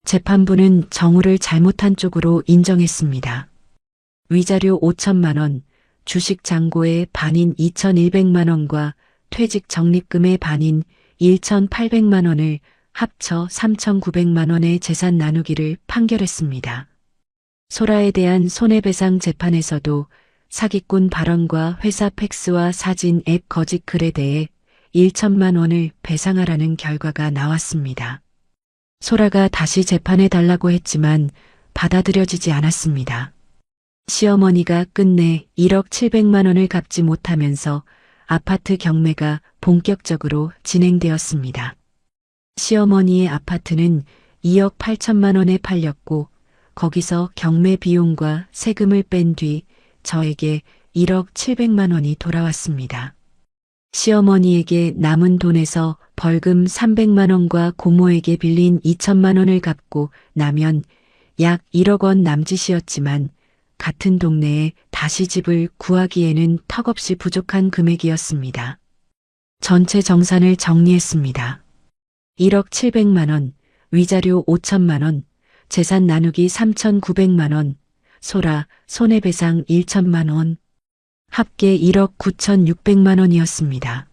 재판부는 정우를 잘못한 쪽으로 인정했습니다. 위자료 5천만 원, 주식 잔고의 반인 2,100만 원과 퇴직 적립금의 반인 1,800만 원을 합쳐 3,900만 원의 재산 나누기를 판결했습니다. 소라에 대한 손해배상 재판에서도 사기꾼 발언과 회사 팩스와 사진 앱 거짓 글에 대해 1천만 원을 배상하라는 결과가 나왔습니다. 소라가 다시 재판해 달라고 했지만 받아들여지지 않았습니다. 시어머니가 끝내 1억 700만 원을 갚지 못하면서 아파트 경매가 본격적으로 진행되었습니다. 시어머니의 아파트는 2억 8천만 원에 팔렸고 거기서 경매 비용과 세금을 뺀 뒤 저에게 1억 700만 원이 돌아왔습니다. 시어머니에게 남은 돈에서 벌금 300만 원과 고모에게 빌린 2천만 원을 갚고 나면 약 1억 원 남짓이었지만 같은 동네에 다시 집을 구하기에는 턱없이 부족한 금액이었습니다. 전체 정산을 정리했습니다. 1억 700만 원, 위자료 5천만 원, 재산 나누기 3,900만 원, 소라 손해배상 1천만 원, 합계 1억 9,600만 원이었습니다.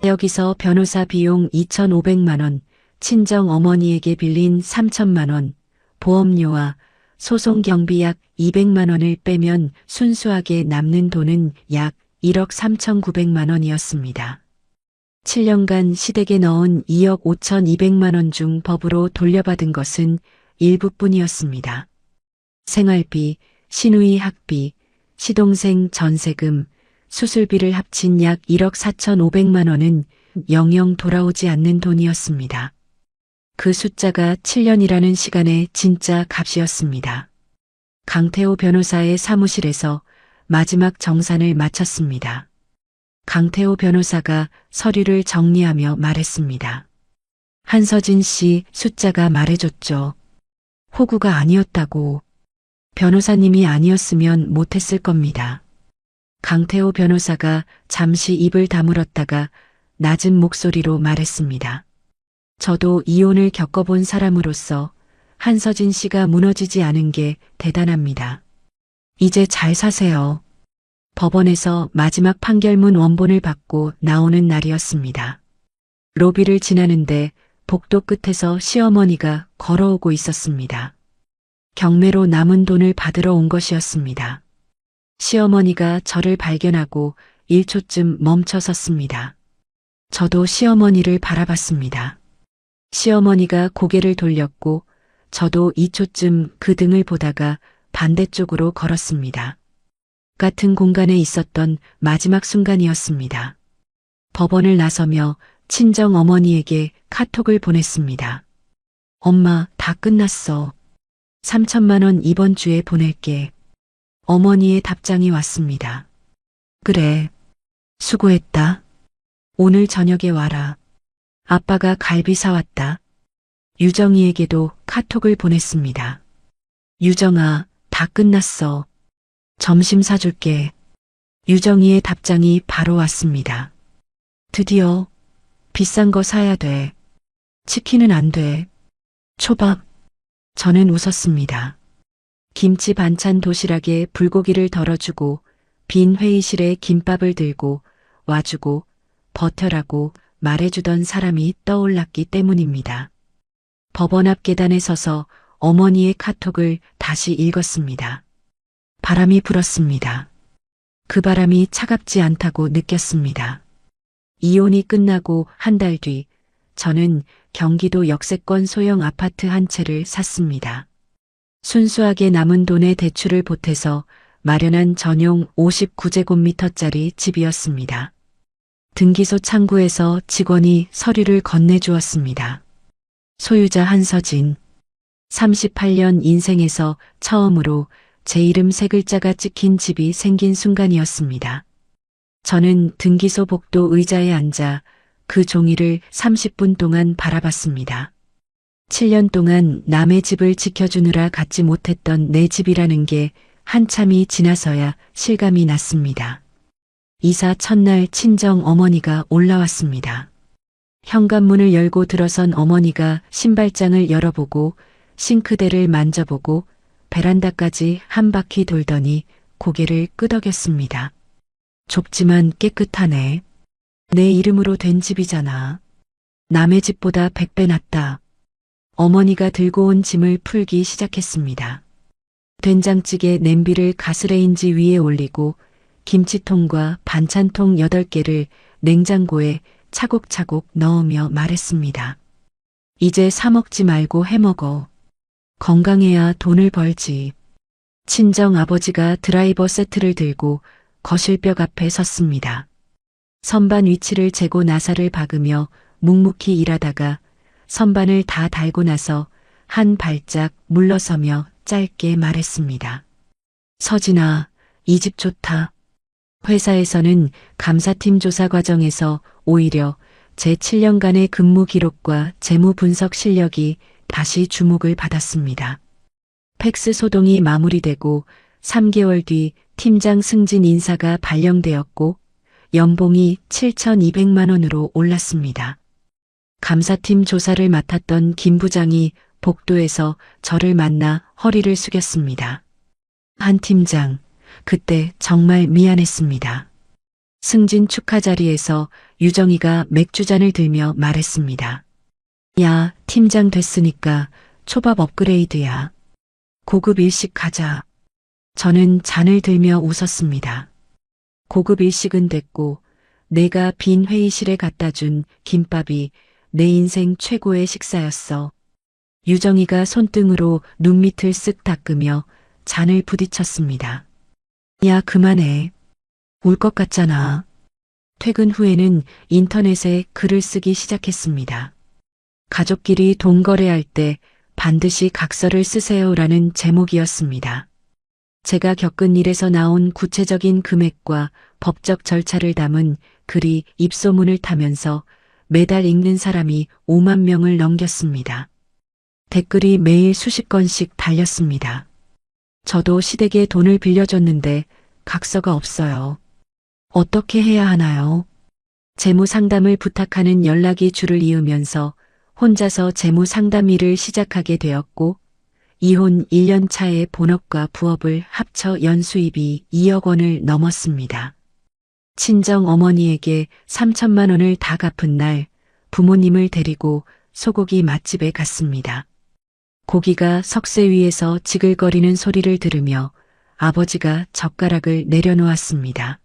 여기서 변호사 비용 2,500만 원, 친정 어머니에게 빌린 3천만 원, 보험료와 소송 경비 약 200만 원을 빼면 순수하게 남는 돈은 약 1억 3,900만 원이었습니다. 7년간 시댁에 넣은 2억 5,200만 원 중 법으로 돌려받은 것은 일부뿐이었습니다. 생활비, 시누이 학비, 시동생 전세금, 수술비를 합친 약 1억 4,500만 원은 영영 돌아오지 않는 돈이었습니다. 그 숫자가 7년이라는 시간의 진짜 값이었습니다. 강태호 변호사의 사무실에서 마지막 정산을 마쳤습니다. 강태호 변호사가 서류를 정리하며 말했습니다. 한서진 씨 숫자가 말해줬죠. 호구가 아니었다고. 변호사님이 아니었으면 못했을 겁니다. 강태호 변호사가 잠시 입을 다물었다가 낮은 목소리로 말했습니다. 저도 이혼을 겪어본 사람으로서 한서진 씨가 무너지지 않은 게 대단합니다. 이제 잘 사세요. 법원에서 마지막 판결문 원본을 받고 나오는 날이었습니다. 로비를 지나는데 복도 끝에서 시어머니가 걸어오고 있었습니다. 경매로 남은 돈을 받으러 온 것이었습니다. 시어머니가 저를 발견하고 1초쯤 멈춰 섰습니다. 저도 시어머니를 바라봤습니다. 시어머니가 고개를 돌렸고 저도 2초쯤 그 등을 보다가 반대쪽으로 걸었습니다. 같은 공간에 있었던 마지막 순간이었습니다. 법원을 나서며 친정 어머니에게 카톡을 보냈습니다. 엄마, 다 끝났어. 3천만 원 이번 주에 보낼게. 어머니의 답장이 왔습니다. 그래. 수고했다. 오늘 저녁에 와라. 아빠가 갈비 사왔다. 유정이에게도 카톡을 보냈습니다. 유정아, 다 끝났어. 점심 사줄게. 유정이의 답장이 바로 왔습니다. 드디어 비싼 거 사야 돼. 치킨은 안 돼. 초밥. 저는 웃었습니다. 김치 반찬 도시락에 불고기를 덜어주고 빈 회의실에 김밥을 들고 와주고 버텨라고 말해주던 사람이 떠올랐기 때문입니다. 법원 앞 계단에 서서 어머니의 카톡을 다시 읽었습니다. 바람이 불었습니다. 그 바람이 차갑지 않다고 느꼈습니다. 이혼이 끝나고 한 달 뒤 저는 경기도 역세권 소형 아파트 한 채를 샀습니다. 순수하게 남은 돈에 대출을 보태서 마련한 전용 59제곱미터짜리 집이었습니다. 등기소 창구에서 직원이 서류를 건네주었습니다. 소유자 한서진. 38년 인생에서 처음으로 제 이름 3글자가 찍힌 집이 생긴 순간이었습니다. 저는 등기소 복도 의자에 앉아 그 종이를 30분 동안 바라봤습니다. 7년 동안 남의 집을 지켜주느라 갖지 못했던 내 집이라는 게 한참이 지나서야 실감이 났습니다. 이사 첫날 친정 어머니가 올라왔습니다. 현관문을 열고 들어선 어머니가 신발장을 열어보고 싱크대를 만져보고 베란다까지 한 바퀴 돌더니 고개를 끄덕였습니다. 좁지만 깨끗하네. 내 이름으로 된 집이잖아. 남의 집보다 100배 낫다. 어머니가 들고 온 짐을 풀기 시작했습니다. 된장찌개 냄비를 가스레인지 위에 올리고 김치통과 반찬통 8개를 냉장고에 차곡차곡 넣으며 말했습니다. 이제 사 먹지 말고 해 먹어. 건강해야 돈을 벌지. 친정 아버지가 드라이버 세트를 들고 거실벽 앞에 섰습니다. 선반 위치를 재고 나사를 박으며 묵묵히 일하다가 선반을 다 달고 나서 한 발짝 물러서며 짧게 말했습니다. 서진아, 이 집 좋다. 회사에서는 감사팀 조사 과정에서 오히려 제 7년간의 근무 기록과 재무 분석 실력이 다시 주목을 받았습니다. 팩스 소동이 마무리되고 3개월 뒤 팀장 승진 인사가 발령되었고 연봉이 7,200만 원으로 올랐습니다. 감사팀 조사를 맡았던 김 부장이 복도에서 저를 만나 허리를 숙였습니다. 한 팀장, 그때 정말 미안했습니다. 승진 축하 자리에서 유정이가 맥주잔을 들며 말했습니다. 야, 팀장 됐으니까 초밥 업그레이드야. 고급 일식 가자. 저는 잔을 들며 웃었습니다. 고급 일식은 됐고 내가 빈 회의실에 갖다 준 김밥이 내 인생 최고의 식사였어. 유정이가 손등으로 눈밑을 쓱 닦으며 잔을 부딪혔습니다. 야, 그만해. 울 것 같잖아. 퇴근 후에는 인터넷에 글을 쓰기 시작했습니다. 가족끼리 돈 거래할 때 반드시 각서를 쓰세요라는 제목이었습니다. 제가 겪은 일에서 나온 구체적인 금액과 법적 절차를 담은 글이 입소문을 타면서 매달 읽는 사람이 5만 명을 넘겼습니다. 댓글이 매일 수십 건씩 달렸습니다. 저도 시댁에 돈을 빌려줬는데 각서가 없어요. 어떻게 해야 하나요? 재무 상담을 부탁하는 연락이 줄을 이으면서 혼자서 재무 상담 일을 시작하게 되었고, 이혼 1년 차에 본업과 부업을 합쳐 연수입이 2억 원을 넘었습니다. 친정 어머니에게 3천만 원을 다 갚은 날, 부모님을 데리고 소고기 맛집에 갔습니다. 고기가 석쇠 위에서 지글거리는 소리를 들으며 아버지가 젓가락을 내려놓았습니다.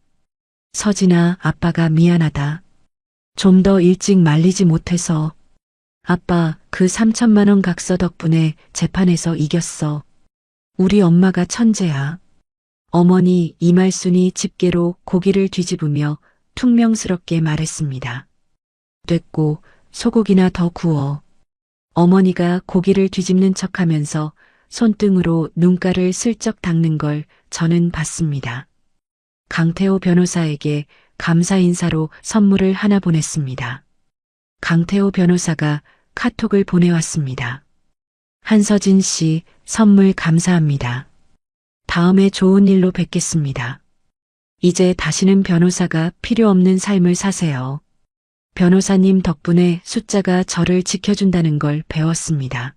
서진아, 아빠가 미안하다. 좀 더 일찍 말리지 못해서. 아빠, 그 3천만 원 각서 덕분에 재판에서 이겼어. 우리 엄마가 천재야. 어머니 이말순이 집게로 고기를 뒤집으며 퉁명스럽게 말했습니다. 됐고, 소고기나 더 구워. 어머니가 고기를 뒤집는 척하면서 손등으로 눈가를 슬쩍 닦는 걸 저는 봤습니다. 강태호 변호사에게 감사 인사로 선물을 하나 보냈습니다. 강태호 변호사가 카톡을 보내왔습니다. 한서진 씨, 선물 감사합니다. 다음에 좋은 일로 뵙겠습니다. 이제 다시는 변호사가 필요 없는 삶을 사세요. 변호사님 덕분에 숫자가 저를 지켜준다는 걸 배웠습니다.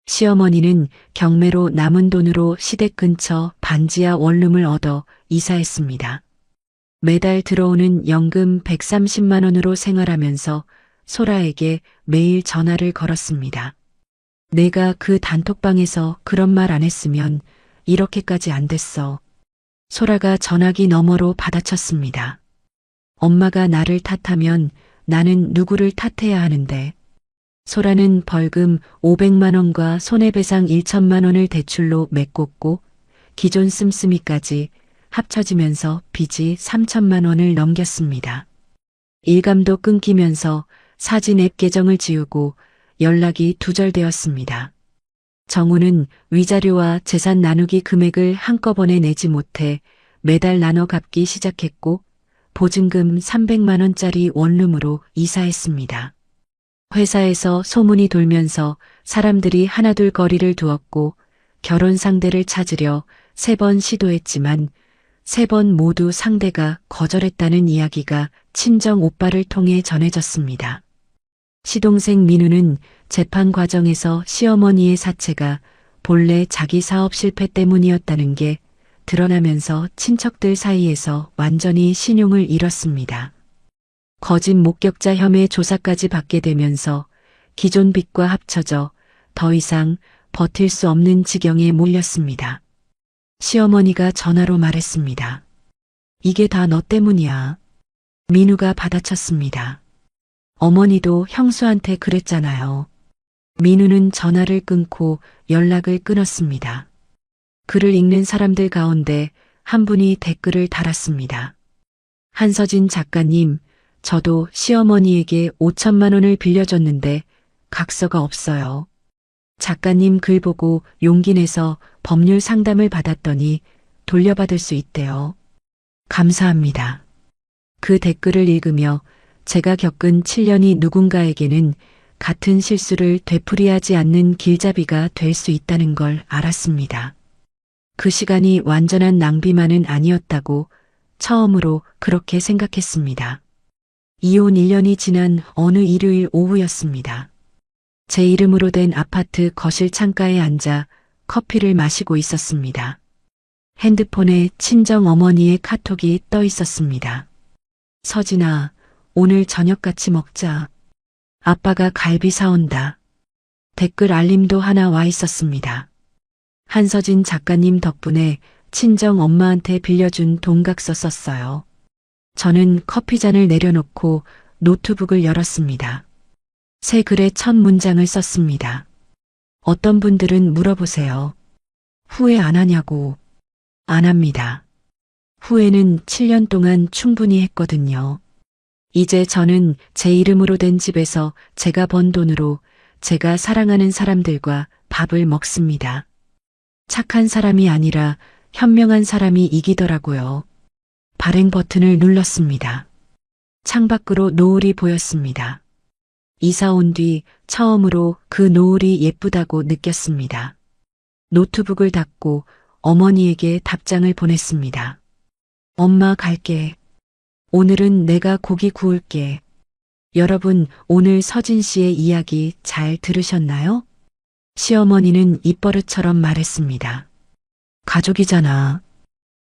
시어머니는 경매로 남은 돈으로 시댁 근처 반지하 원룸을 얻어 이사했습니다. 매달 들어오는 연금 130만 원으로 생활하면서 소라에게 매일 전화를 걸었습니다. 내가 그 단톡방에서 그런 말 안 했으면 이렇게까지 안 됐어. 소라가 전화기 너머로 받아쳤습니다. 엄마가 나를 탓하면 나는 누구를 탓해야 하는데. 소라는 벌금 500만 원과 손해배상 1천만 원을 대출로 메꿨고 기존 씀씀이까지 합쳐지면서 빚이 3천만 원을 넘겼습니다. 일감도 끊기면서 사진 앱 계정을 지우고 연락이 두절되었습니다. 정우는 위자료와 재산 나누기 금액을 한꺼번에 내지 못해 매달 나눠 갚기 시작했고 보증금 300만 원짜리 원룸으로 이사했습니다. 회사에서 소문이 돌면서 사람들이 하나둘 거리를 두었고 결혼 상대를 찾으려 3번 시도했지만 3번 모두 상대가 거절했다는 이야기가 친정 오빠를 통해 전해졌습니다. 시동생 민우는 재판 과정에서 시어머니의 사채가 본래 자기 사업 실패 때문이었다는 게 드러나면서 친척들 사이에서 완전히 신용을 잃었습니다. 거짓 목격자 혐의 조사까지 받게 되면서 기존 빚과 합쳐져 더 이상 버틸 수 없는 지경에 몰렸습니다. 시어머니가 전화로 말했습니다. 이게 다 너 때문이야. 민우가 받아쳤습니다. 어머니도 형수한테 그랬잖아요. 민우는 전화를 끊고 연락을 끊었습니다. 글을 읽는 사람들 가운데 한 분이 댓글을 달았습니다. 한서진 작가님, 저도 시어머니에게 5천만 원을 빌려줬는데 각서가 없어요. 작가님 글 보고 용기 내서 법률 상담을 받았더니 돌려받을 수 있대요. 감사합니다. 그 댓글을 읽으며 제가 겪은 7년이 누군가에게는 같은 실수를 되풀이하지 않는 길잡이가 될 수 있다는 걸 알았습니다. 그 시간이 완전한 낭비만은 아니었다고 처음으로 그렇게 생각했습니다. 이혼 1년이 지난 어느 일요일 오후였습니다. 제 이름으로 된 아파트 거실 창가에 앉아 커피를 마시고 있었습니다. 핸드폰에 친정 어머니의 카톡이 떠 있었습니다. 서진아, 오늘 저녁 같이 먹자. 아빠가 갈비 사온다. 댓글 알림도 하나 와 있었습니다. 한서진 작가님 덕분에 친정 엄마한테 빌려준 돈각서 썼어요. 저는 커피잔을 내려놓고 노트북을 열었습니다. 새 글의 첫 문장을 썼습니다. 어떤 분들은 물어보세요. 후회 안 하냐고. 안 합니다. 후회는 7년 동안 충분히 했거든요. 이제 저는 제 이름으로 된 집에서 제가 번 돈으로 제가 사랑하는 사람들과 밥을 먹습니다. 착한 사람이 아니라 현명한 사람이 이기더라고요. 발행 버튼을 눌렀습니다. 창밖으로 노을이 보였습니다. 이사 온 뒤 처음으로 그 노을이 예쁘다고 느꼈습니다. 노트북을 닫고 어머니에게 답장을 보냈습니다. 엄마 갈게. 오늘은 내가 고기 구울게. 여러분, 오늘 서진 씨의 이야기 잘 들으셨나요? 시어머니는 입버릇처럼 말했습니다. 가족이잖아.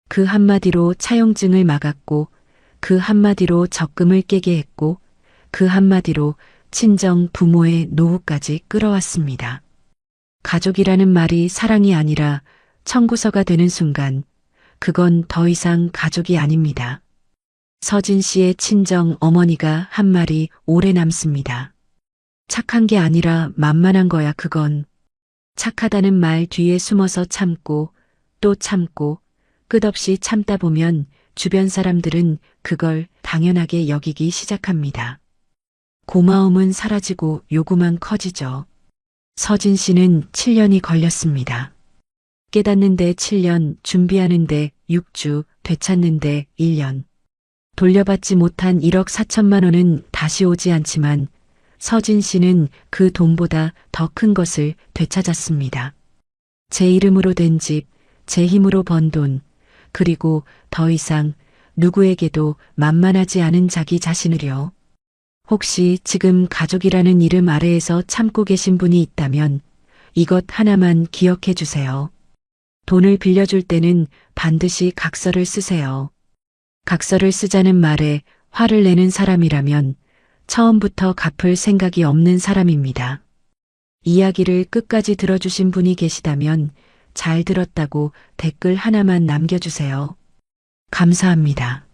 그 한마디로 차용증을 막았고, 그 한마디로 적금을 깨게 했고, 그 한마디로 친정 부모의 노후까지 끌어왔습니다. 가족이라는 말이 사랑이 아니라 청구서가 되는 순간, 그건 더 이상 가족이 아닙니다. 서진 씨의 친정 어머니가 한 말이 오래 남습니다. 착한 게 아니라 만만한 거야, 그건. 착하다는 말 뒤에 숨어서 참고, 또 참고, 끝없이 참다 보면 주변 사람들은 그걸 당연하게 여기기 시작합니다. 고마움은 사라지고 요구만 커지죠. 서진 씨는 7년이 걸렸습니다. 깨닫는데 7년, 준비하는데 6주, 되찾는데 1년. 돌려받지 못한 1억 4천만 원은 다시 오지 않지만 서진 씨는 그 돈보다 더 큰 것을 되찾았습니다. 제 이름으로 된 집, 제 힘으로 번 돈, 그리고 더 이상 누구에게도 만만하지 않은 자기 자신을요. 혹시 지금 가족이라는 이름 아래에서 참고 계신 분이 있다면 이것 하나만 기억해 주세요. 돈을 빌려줄 때는 반드시 각서를 쓰세요. 각서를 쓰자는 말에 화를 내는 사람이라면 처음부터 갚을 생각이 없는 사람입니다. 이야기를 끝까지 들어주신 분이 계시다면 잘 들었다고 댓글 하나만 남겨주세요. 감사합니다.